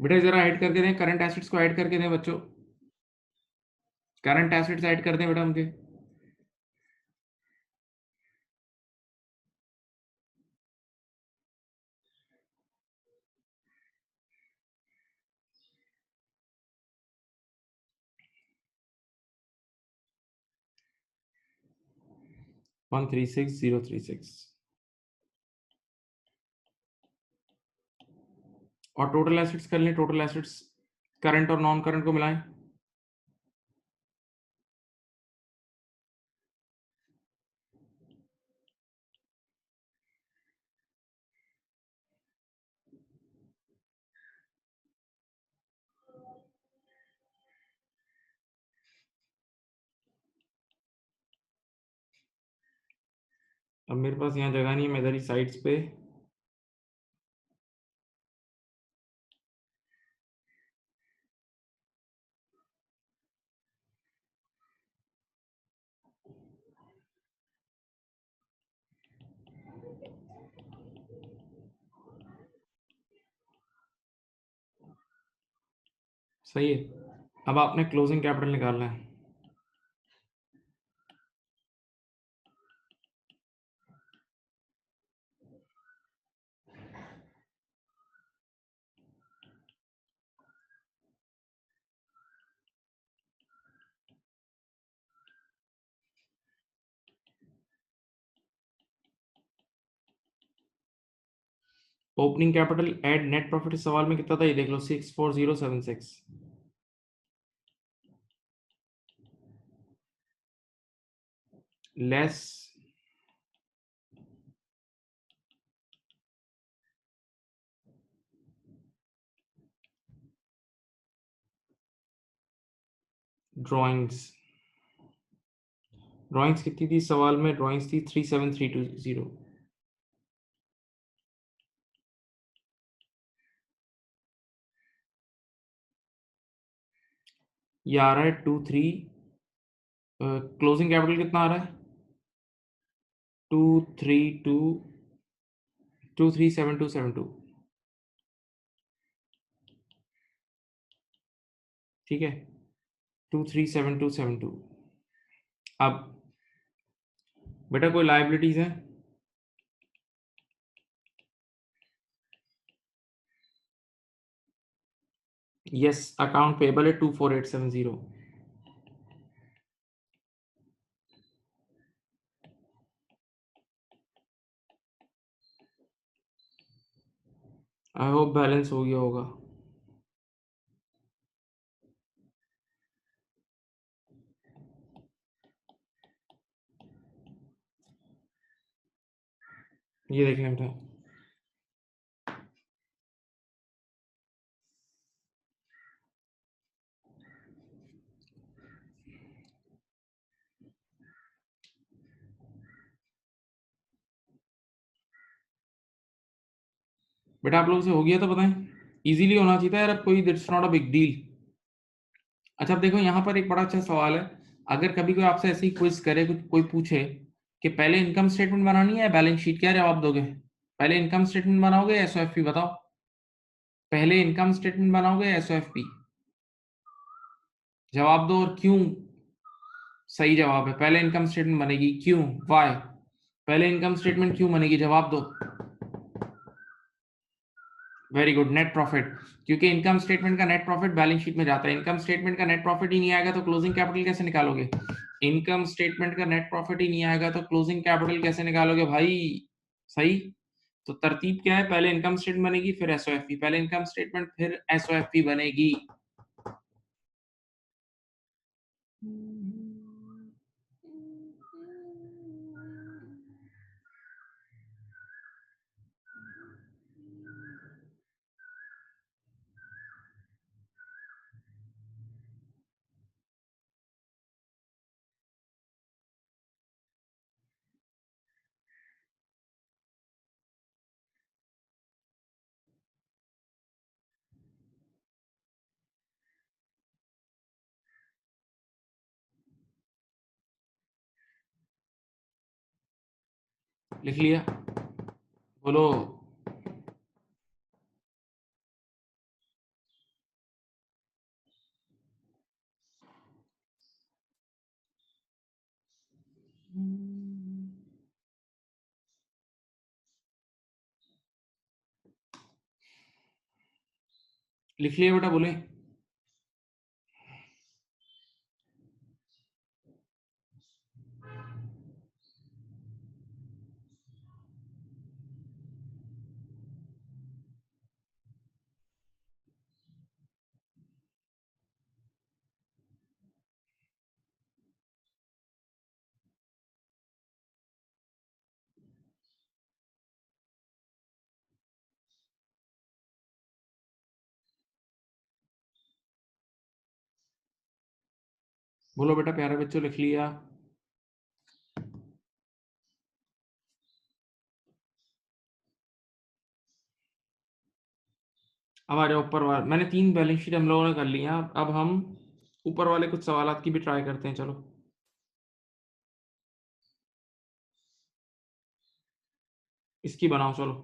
बेटा जरा ऐड करके दें, करंट एसेट्स को ऐड करके दें बच्चों, करंट एसेट्स ऐड कर दें बेटा उनके। वन 136,036 और टोटल एसेट्स कर लें, टोटल एसेट्स करंट और नॉन करंट को मिलाएं। अब मेरे पास यहाँ जगह नहीं है, मैं इधर ही साइड्स पे सही है। अब आपने क्लोजिंग कैपिटल निकालना है। Opening capital add net profit इस सवाल में कितना था ये देख लो, 64076 लेस ड्रॉइंग्स। ड्रॉइंग्स कितनी थी सवाल में? ड्रॉइंग्स थी 37320। ये आ रहा है 23, क्लोजिंग कैपिटल कितना आ रहा है? 232,237272। ठीक है, 237,272। अब बेटा कोई लाइबिलिटीज है? यस, अकाउंट पेबल है 24870। आई होप बैलेंस हो गया होगा। ये देख लें बेटा, बेटा आप लोगों से हो गया तो बताएं, इजीली होना चाहिए था यार, अब कोई it's not a big deal. अच्छा अब देखो यहाँ पर एक बड़ा अच्छा सवाल है, अगर कभी कोई आपसे ऐसे ही क्विज करे, कुछ कोई पूछे कि पहले इनकम स्टेटमेंट बनानी है बैलेंस शीट, क्या जवाब दोगे? पहले इनकम स्टेटमेंट बनाओगे या एसओएफपी? बताओ, पहले इनकम स्टेटमेंट बनाओगे या एसओएफपी? जवाब दो, और क्यों सही जवाब है पहले इनकम स्टेटमेंट बनेगी, क्यों, वाई? पहले इनकम स्टेटमेंट क्यों बनेगी, जवाब दो। वेरी गुड, नेट प्रॉफिट, क्योंकि इनकम स्टेटमेंट का नेट प्रॉफिट बैलेंस शीट में जाता है। इनकम स्टेटमेंट का नेट प्रॉफिट ही नहीं आएगा तो क्लोजिंग कैपिटल कैसे निकालोगे? इनकम स्टेटमेंट का नेट प्रॉफिट ही नहीं आएगा तो क्लोजिंग कैपिटल कैसे निकालोगे भाई? सही। तो तरतीब क्या है, पहले इनकम स्टेटमेंट बनेगी फिर एसओएफई, पहले इनकम स्टेटमेंट फिर एसओएफई बनेगी। लिख लिया, बोलो। लिख लिया बेटा, बोले। बोलो बेटा, प्यारे बच्चों, लिख लिया। अब आ जाओ ऊपर वाले, मैंने 3 बैलेंस शीट हम लोगों ने कर लिया, अब हम ऊपर वाले कुछ सवालात की भी ट्राई करते हैं, चलो। इसकी बनाओ, चलो।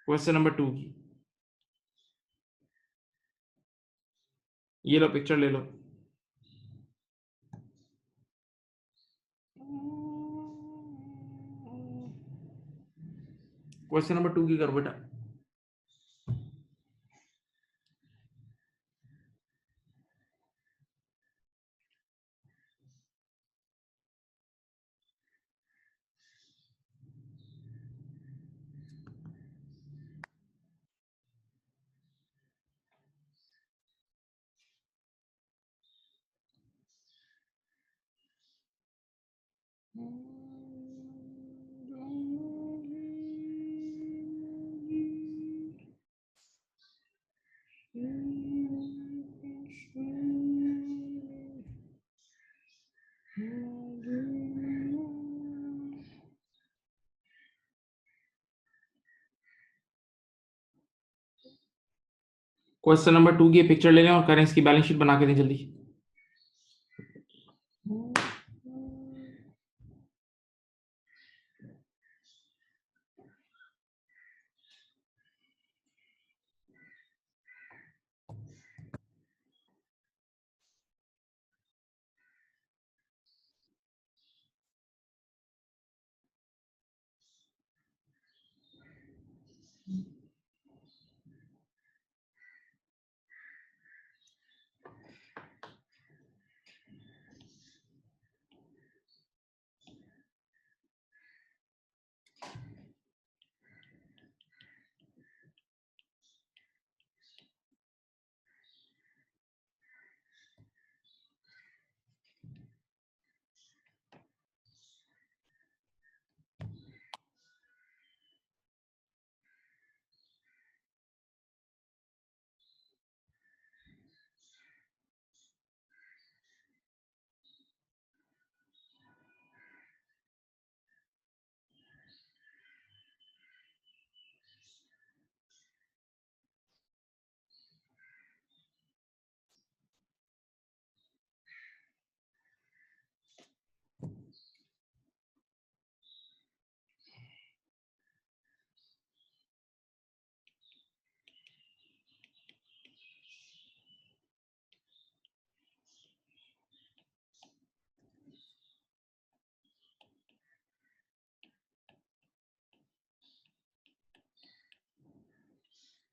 क्वेश्चन नंबर 2 की, ये लो पिक्चर ले लो। क्वेश्चन नंबर 2 की करो बेटा। क्वेश्चन नंबर 2 की पिक्चर ले लें और करें इसकी बैलेंस शीट बना के दें जल्दी।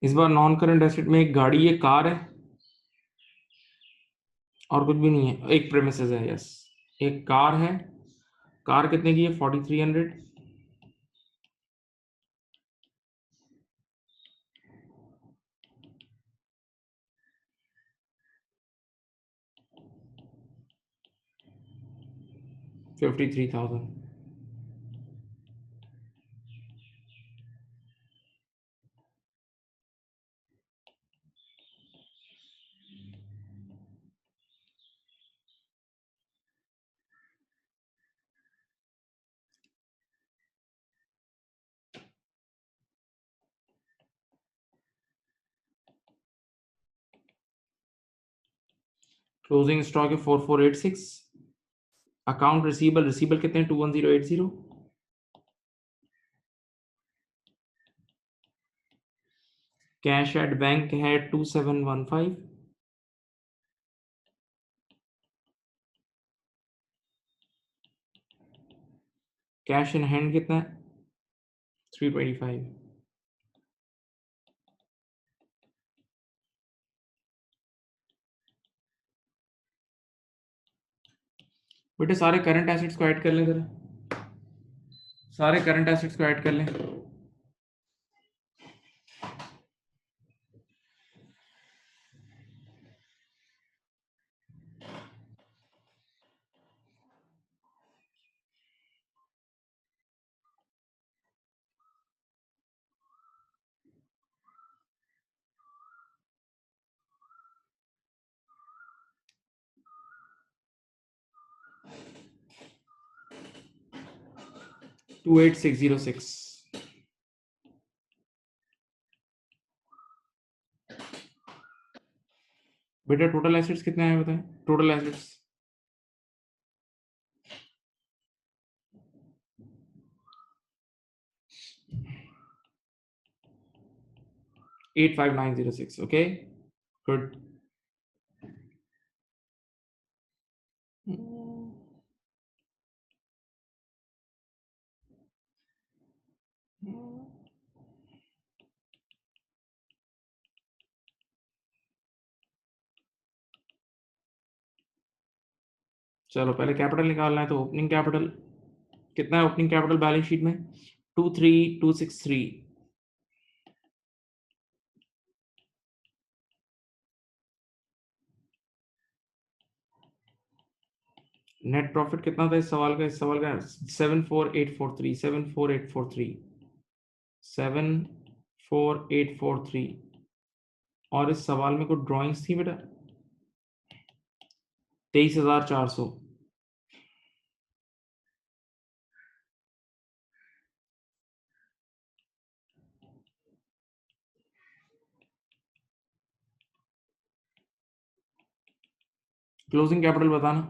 इस बार नॉन करंट एसेट में एक गाड़ी, एक कार है और कुछ भी नहीं है, एक प्रेमिसेस है, यस। एक कार है, कार कितने की है, 4300। 53,000. क्लोजिंग स्टॉक है 4486. अकाउंट रिसीबल कितने 21080. कैश एट बैंक है 2715. कैश इन हैंड कितना है 325. बेटे सारे करंट एसेट्स को ऐड कर लें जरा. सारे करंट एसेट्स को ऐड कर लें. 28606. बेटा टोटल एसेट्स कितने हैं बताएं. Total assets 85906. Okay good. चलो पहले कैपिटल निकालना है तो ओपनिंग कैपिटल कितना है. ओपनिंग कैपिटल बैलेंस शीट में 23263. नेट प्रॉफिट कितना था इस सवाल का. 74843. 74843. 74843. और इस सवाल में कुछ ड्राइंग्स थी बेटा. 23,400. क्लोजिंग कैपिटल बताना.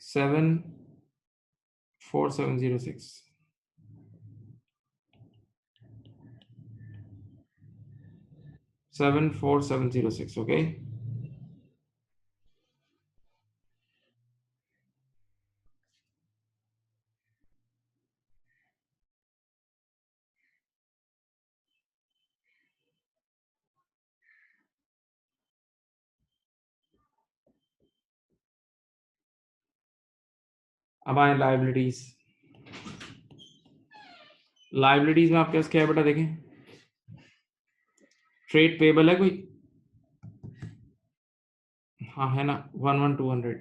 74706. 74706. ओके. अब आए लाइबिलिटीज. लाइबिलिटीज में आपके पास क्या है बेटा देखें. ट्रेड पेबल है कोई. हाँ है ना 11200.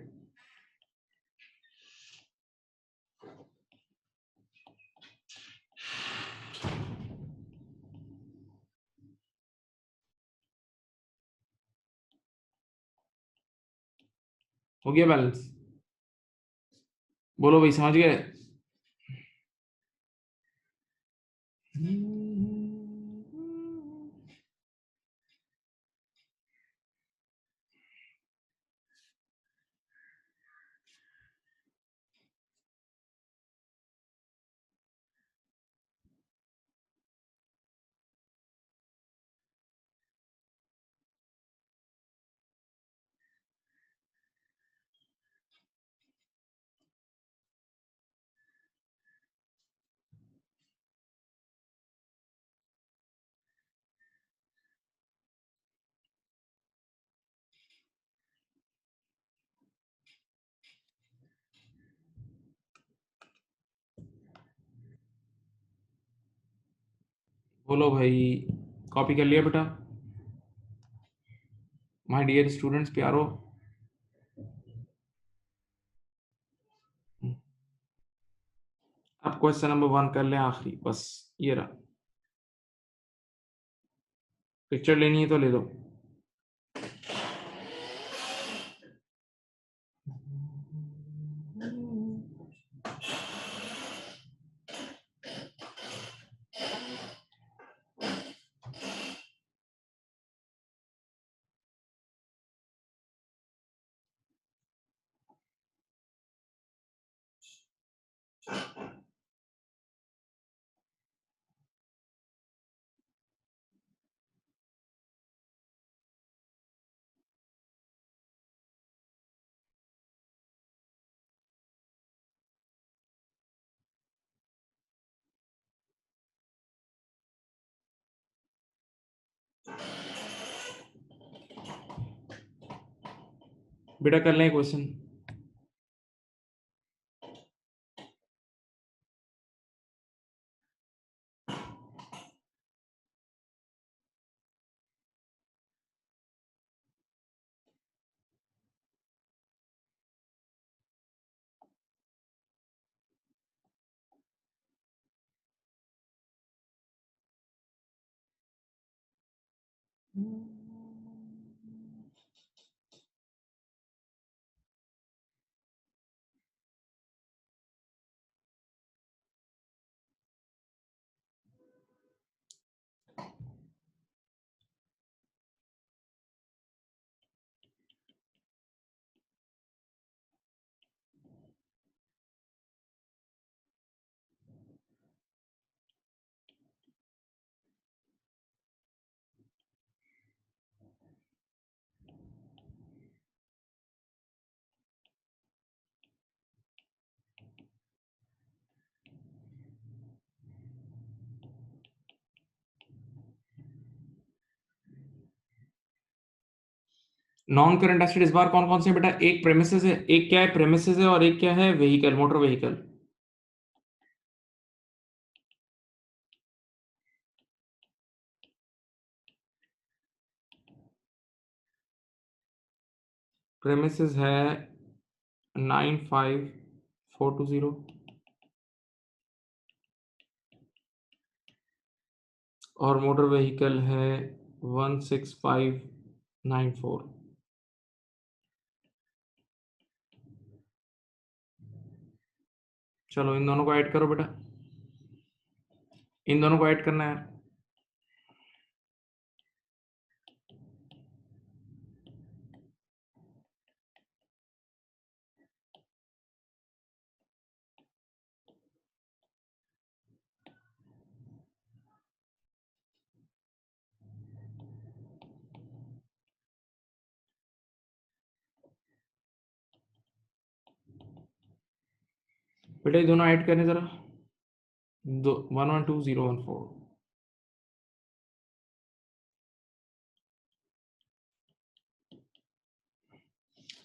हो गया बैलेंस. बोलो भाई समझ गए. बोलो भाई. कॉपी कर लिया बेटा. माय डियर स्टूडेंट्स प्यारो, अब क्वेश्चन नंबर 1 कर लें आखिरी, बस ये रहा। पिक्चर लेनी है तो ले लो। बेटा कर लें क्वेश्चन। नॉन करंट एसेट इस बार कौन कौन से हैं बेटा? एक प्रेमिसेस है, एक क्या है प्रेमिसेस है, और एक क्या है व्हीकल, मोटर व्हीकल। प्रेमिसेस है 95420, और मोटर व्हीकल है 16594। चलो इन दोनों को ऐड करो बेटा, इन दोनों को ऐड करना है। बेटा ये दोनों ऐड करने जरा, 112014।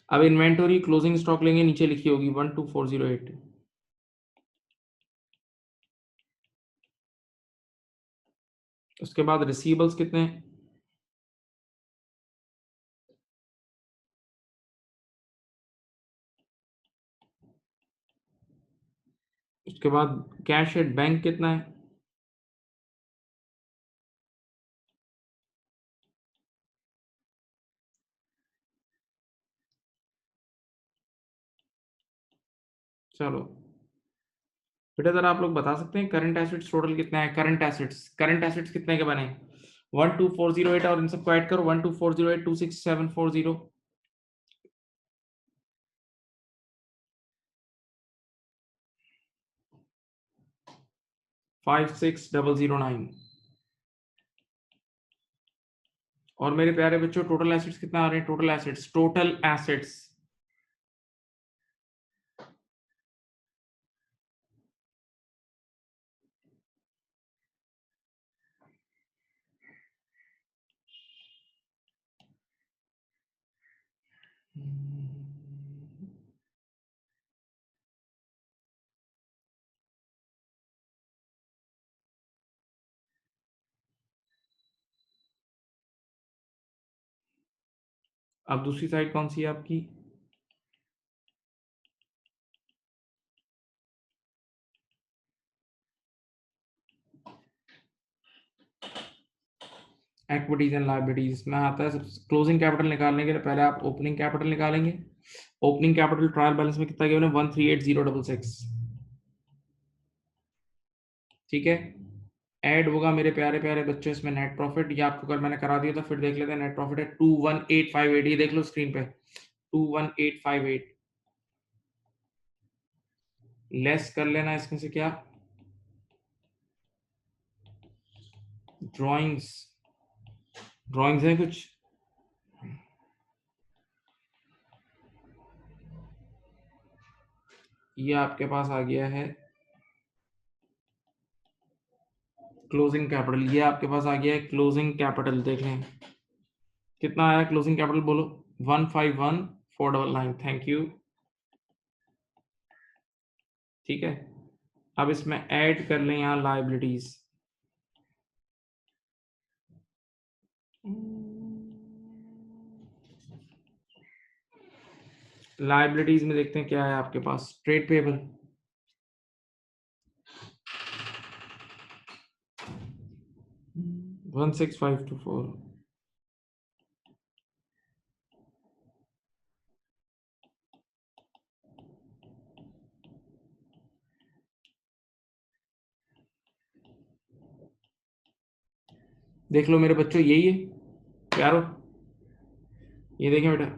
अब इन्वेंटरी क्लोजिंग स्टॉक लेंगे, नीचे लिखी होगी 12408। उसके बाद रिसीवेबल्स कितने हैं? उसके बाद कैश एट बैंक कितना है? चलो बेटा जरा आप लोग बता सकते हैं करंट एसेट्स टोटल कितना है? करंट एसेट्स कितने के बने? 12408, और इन सबको ऐड करो, 12408 26740 56009। और मेरे प्यारे बच्चों टोटल एसेट्स कितना आ रहे हैं? टोटल एसेट्स अब दूसरी साइड कौन सी है आपकी? इक्विटीज एंड लायबिलिटीज में आता है। सब क्लोजिंग कैपिटल निकालने के लिए पहले आप ओपनिंग कैपिटल निकालेंगे। ओपनिंग कैपिटल ट्रायल बैलेंस में कितना गिवन है? 138066। ठीक है, ऐड होगा मेरे प्यारे प्यारे बच्चों इसमें नेट प्रॉफिट। ये आपको कल मैंने करा दिया था, फिर देख लेते हैं। नेट प्रॉफिट है 21858, ये देख लो स्क्रीन पे, 21858। लेस कर लेना इसमें से क्या, ड्राइंग्स, ड्राइंग्स है कुछ? ये आपके पास आ गया है क्लोजिंग कैपिटल, ये आपके पास आ गया है क्लोजिंग कैपिटल। देख लें कितना आया क्लोजिंग कैपिटल, बोलो। 151499, थैंक यू। ठीक है, अब इसमें ऐड कर लें यहाँ लायबिलिटीज। लायबिलिटीज में देखते हैं क्या है आपके पास। Trade payable, 16524। देख लो मेरे बच्चों, यही है प्यारो, ये देखें बेटा।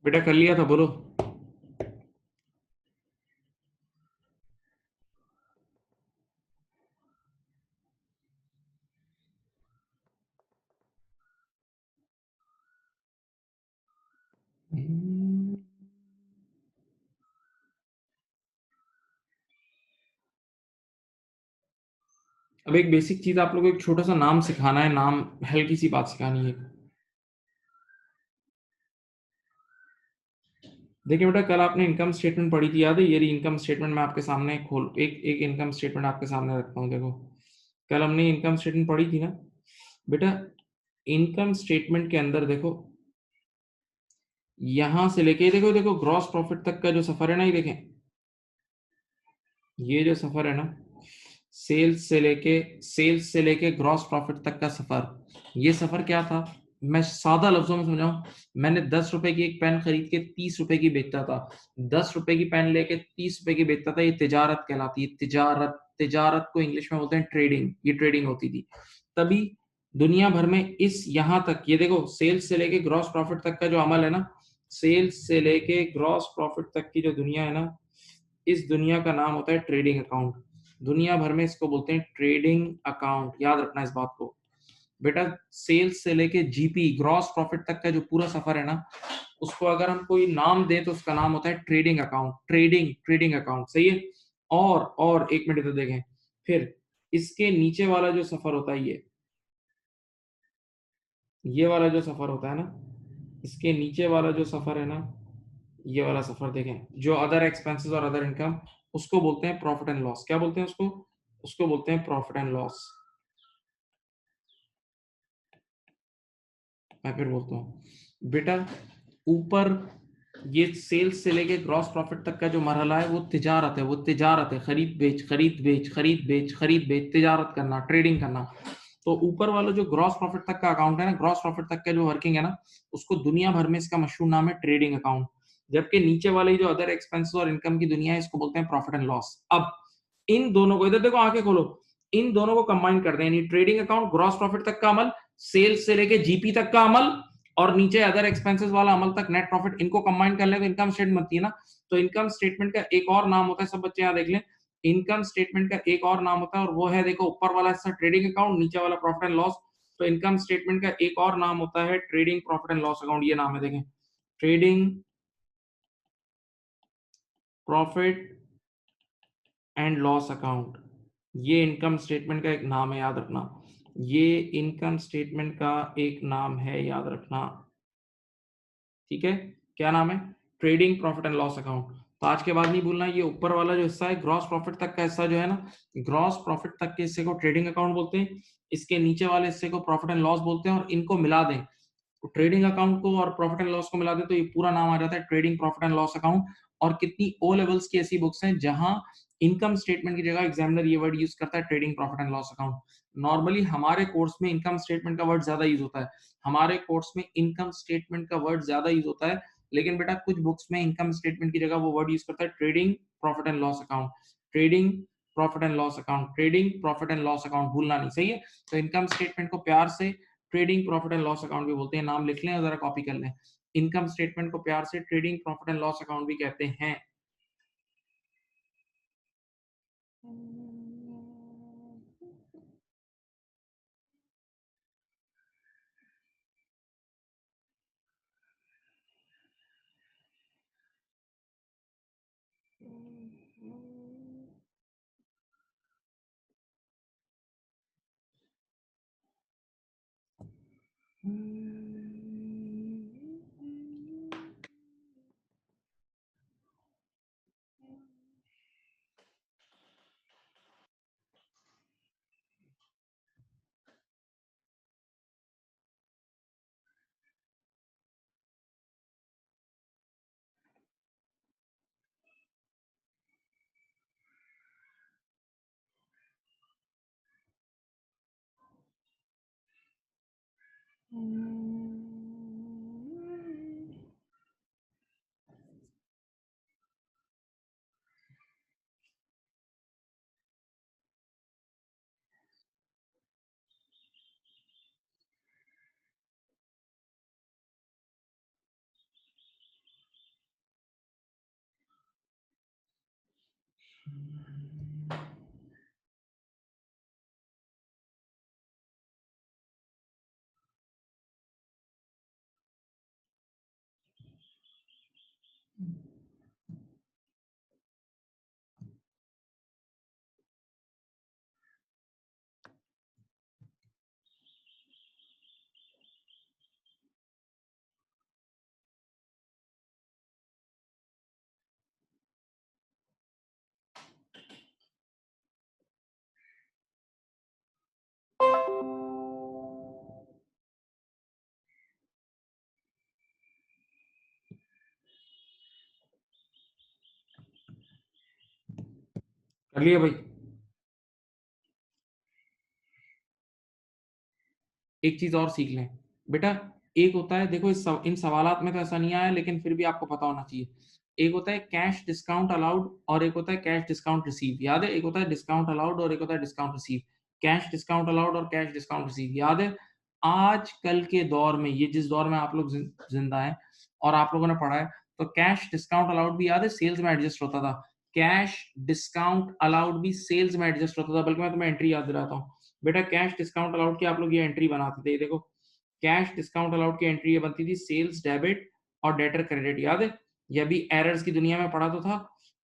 बेटा कर लिया था, बोलो। अब एक बेसिक चीज आप लोगों को, एक छोटा सा नाम सिखाना है, नाम, हल्की सी बात सिखानी है। देखिए बेटा, कल आपने इनकम स्टेटमेंट पढ़ी थी, याद है? ये इनकम स्टेटमेंट मैं आपके सामने खोल, एक एक इनकम स्टेटमेंट आपके सामने रखता हूँ। देखो, कल हमने इनकम स्टेटमेंट पढ़ी थी ना बेटा। इनकम स्टेटमेंट के अंदर देखो, यहां से लेके देखो, देखो ग्रॉस प्रॉफिट तक का जो सफर है ना, ये देखें, ये जो सफर है ना, सेल्स से लेके ग्रॉस प्रॉफिट तक का सफर, ये सफर क्या था? मैं सादा लफ्जों में समझाऊं, मैंने 10 रुपए की एक पेन खरीद के 30 रुपए की बेचता था, 10 रुपए की पेन लेके 30 रुपए की बेचता था। ये तिजारत कहलाती है, तिजारत। तिजारत को इंग्लिश में बोलते हैं ट्रेडिंग। ये ट्रेडिंग होती थी तभी दुनिया भर में। इस यहां तक, ये देखो, सेल्स से लेके ग्रॉस प्रॉफिट तक का जो अमल है ना, सेल्स से लेके ग्रॉस प्रॉफिट तक की जो दुनिया है ना, इस दुनिया का नाम होता है ट्रेडिंग अकाउंट। दुनिया भर में इसको बोलते हैं ट्रेडिंग अकाउंट, याद रखना इस बात को बेटा। सेल्स से लेके जीपी, ग्रॉस प्रॉफिट तक का जो पूरा सफर है ना, उसको अगर हम कोई नाम दें तो उसका नाम होता है ट्रेडिंग अकाउंट। ट्रेडिंग अकाउंट, सही है। और एक मिनट तो देखें, फिर इसके नीचे वाला जो सफर होता है, ये वाला जो सफर होता है ना, इसके नीचे वाला जो सफर है ना, ये वाला सफर देखें, जो अदर एक्सपेंसेस और अदर इनकम, उसको बोलते हैं प्रॉफिट एंड लॉस। क्या बोलते हैं उसको? उसको बोलते हैं प्रॉफिट एंड लॉस। मैं फिर बोलता हूँ बेटा, ऊपर ये सेल्स से लेके ग्रॉस प्रॉफिट तक का जो मरहला है, वो तिजारत है। वो तिजारत है, खरीद बेच, खरीद बेच, खरीद बेच, खरीद बेच, तिजारत करना, ट्रेडिंग करना। तो ऊपर वाला जो ग्रॉस प्रॉफिट तक का अकाउंट है ना, ग्रॉस प्रॉफिट तक का जो वर्किंग है ना, उसको दुनिया भर में इसका मशहूर नाम है ट्रेडिंग अकाउंट। जबकि नीचे वाले जो अदर एक्सपेंसेस और इनकम की दुनिया है, इसको बोलते हैं प्रॉफिट एंड लॉस। अब इन दोनों को, इधर देखो, आंखें खोलो, इन दोनों को कंबाइन कर दें, यानी ट्रेडिंग अकाउंट ग्रॉस प्रॉफिट तक का अमल, सेल्स से लेके जीपी तक का अमल, और नीचे अदर एक्सपेंसेस वाला अमल तक नेट प्रॉफिट, इनको कंबाइन कर ले तो इनकम स्टेटमेंट बनती है ना। तो इनकम स्टेटमेंट का एक और नाम होता है, सब बच्चे यहां देख लें, इनकम स्टेटमेंट का एक और नाम होता है, और वो है, देखो, ऊपर वाला हिस्सा ट्रेडिंग अकाउंट, नीचे वाला प्रॉफिट एंड लॉस। तो इनकम स्टेटमेंट का एक और नाम होता है trading profit and loss account, ये नाम है, देखें, trading profit and loss account. ये इनकम स्टेटमेंट का एक नाम है, याद रखना, ये इनकम स्टेटमेंट का एक नाम है, याद रखना, ठीक है। क्या नाम है? Trading profit and loss account. तो आज के बाद नहीं भूलना, ये ऊपर वाला जो हिस्सा है ग्रॉस प्रॉफिट तक का हिस्सा जो है ना, ग्रॉस प्रॉफिट तक के हिस्से को ट्रेडिंग अकाउंट बोलते हैं, इसके नीचे वाले हिस्से को प्रॉफिट एंड लॉस बोलते हैं, और इनको मिला दें, तो ट्रेडिंग अकाउंट को और प्रॉफिट एंड लॉस को मिला दे तो ये पूरा नाम आ जाता है trading profit and loss account. और कितनी ओ लेवल्स की ऐसी बुक्स हैं जहां इनकम स्टेटमेंट की जगह एग्जामिनर ये वर्ड यूज करता है, trading profit and loss account. Normally हमारे कोर्स में इनकम स्टेटमेंट का वर्ड ज्यादा यूज होता है, हमारे कोर्स में इनकम स्टेटमेंट का वर्ड ज्यादा यूज होता है, लेकिन बेटा कुछ बुक्स में इनकम स्टेटमेंट की जगह वो वर्ड यूज करता है trading profit and loss account, trading profit and loss account, trading profit and loss account, भूलना नहीं, सही है। तो इनकम स्टेटमेंट को प्यार से trading profit and loss account भी बोलते हैं, नाम लिख लें और जरा कॉपी कर लें। इनकम स्टेटमेंट को प्यार से trading profit and loss account भी कहते हैं। कर लिया भाई? एक चीज और सीख लें बेटा, एक होता है, देखो इन सवालात में तो ऐसा नहीं आया, लेकिन फिर भी आपको पता होना चाहिए, एक होता है कैश डिस्काउंट अलाउड और एक होता है कैश डिस्काउंट रिसीव, याद है? एक होता है डिस्काउंट अलाउड और एक होता है discount receive, cash discount allowed और कैश डिस्काउंट रिसीव, याद है? आज कल के दौर में, ये जिस दौर में आप लोग जिंदा हैं और आप लोगों ने पढ़ा है, तो कैश डिस्काउंट अलाउड भी याद है सेल्स में एडजस्ट होता था, कैश डिस्काउंट अलाउड भी सेल्स में एडजस्ट होता था, बल्कि मैं तुम्हें एंट्री याद दिलाता हूँ बेटा, कैश डिस्काउंट अलाउड की आप लोग ये एंट्री बनाते थे, देखो, कैश डिस्काउंट अलाउड की एंट्री ये बनती थी सेल्स डेबिट और डेटर क्रेडिट, याद है? ये भी एरर्स की दुनिया में पढ़ा तो था।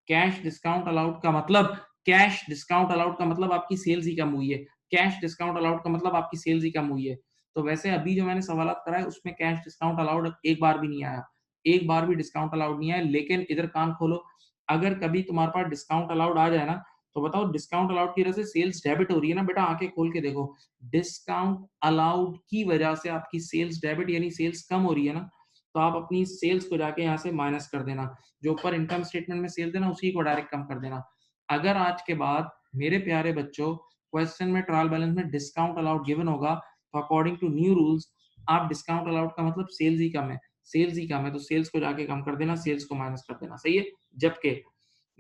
कैश डिस्काउंट अलाउड का मतलब, कैश डिस्काउंट अलाउड का मतलब आपकी सेल्स ही कम हुई है, कैश डिस्काउंट अलाउड का मतलब आपकी सेल्स ही कम हुई है। तो वैसे अभी जो मैंने सवाल कराए उसमें कैश डिस्काउंट अलाउड एक बार भी नहीं आया, एक बार भी डिस्काउंट अलाउड नहीं आया, लेकिन इधर कान खोलो, अगर कभी तुम्हारे पास डिस्काउंट अलाउड आ जाए ना, तो बताओ डिस्काउंट अलाउड की वजह से सेल्स डेबिट हो रही है ना बेटा, आंखें खोल के देखो, डिस्काउंट अलाउड की वजह से आपकी सेल्स डेबिट यानी सेल्स कम हो रही है ना, तो आप अपनी सेल्स को जाके यहाँ से माइनस कर देना, जो ऊपर इनकम स्टेटमेंट में सेल देना उसी को डायरेक्ट कम कर देना। अगर आज के बाद मेरे प्यारे बच्चों क्वेश्चन में ट्रायल बैलेंस में डिस्काउंट अलाउड गिवन होगा, तो अकॉर्डिंग टू न्यू रूल्स आप डिस्काउंट अलाउड का मतलब सेल्स ही कम है, सेल्स ही कम है, तो सेल्स को जाके कम कर देना, सेल्स को माइनस कर देना, सही है? जबकि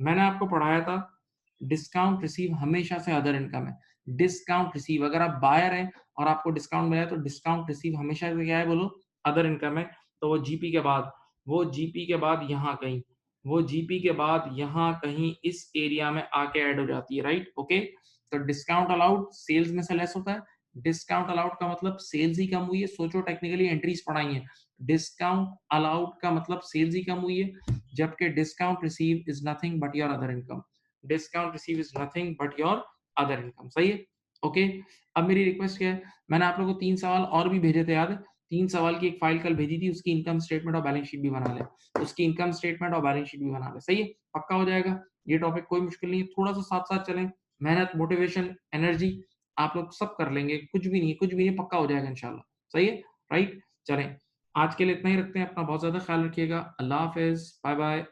मैंने आपको पढ़ाया था डिस्काउंट रिसीव हमेशा से अदर इनकम है। डिस्काउंट रिसीव अगर आप बायर हैं और आपको डिस्काउंट मिला है तो डिस्काउंट रिसीव हमेशा से क्या है बोलो? अदर इनकम है। तो वो जीपी के बाद यहाँ कहीं, वो जीपी के बाद यहाँ कहीं इस एरिया में आके ऐड हो जाती है, राइट? ओके? तो डिस्काउंट अलाउड सेल्स में से लेस होता है। डिस्काउंट अलाउड का मतलब सेल्स ही कम हुई है। सोचो टेक्निकली एंट्रीज पढ़ाई हैं। डिस्काउंट अलाउड का मतलब सेल्स ही कम हुई है, जबकि discount receive is nothing but your other income. Discount receive is nothing but your other income, सही है? ओके। अब मेरी रिक्वेस्ट क्या है, मैंने आप लोगों को 3 सवाल और भी भेजे थे, याद है? 3 सवाल की एक फाइल कल भेजी थी, उसकी इनकम स्टेटमेंट और बैलेंस शीट भी बना लें। उसकी इनकम स्टेटमेंट और बैलेंस शीट भी बना लें, सही है? पक्का हो जाएगा। ये टॉपिक कोई मुश्किल नहीं है, थोड़ा-सा साथ-साथ चलें, मेहनत, मोटिवेशन, एनर्जी आप लोग सब कर लेंगे, कुछ भी नहीं, पक्का हो जाएगा इंशाल्लाह, सही है? राइट? चलें, आज के लिए इतना ही रखते हैं, अपना बहुत ज़्यादा ख्याल रखिएगा। अल्लाह हाफ़िज़, बाय-बाय।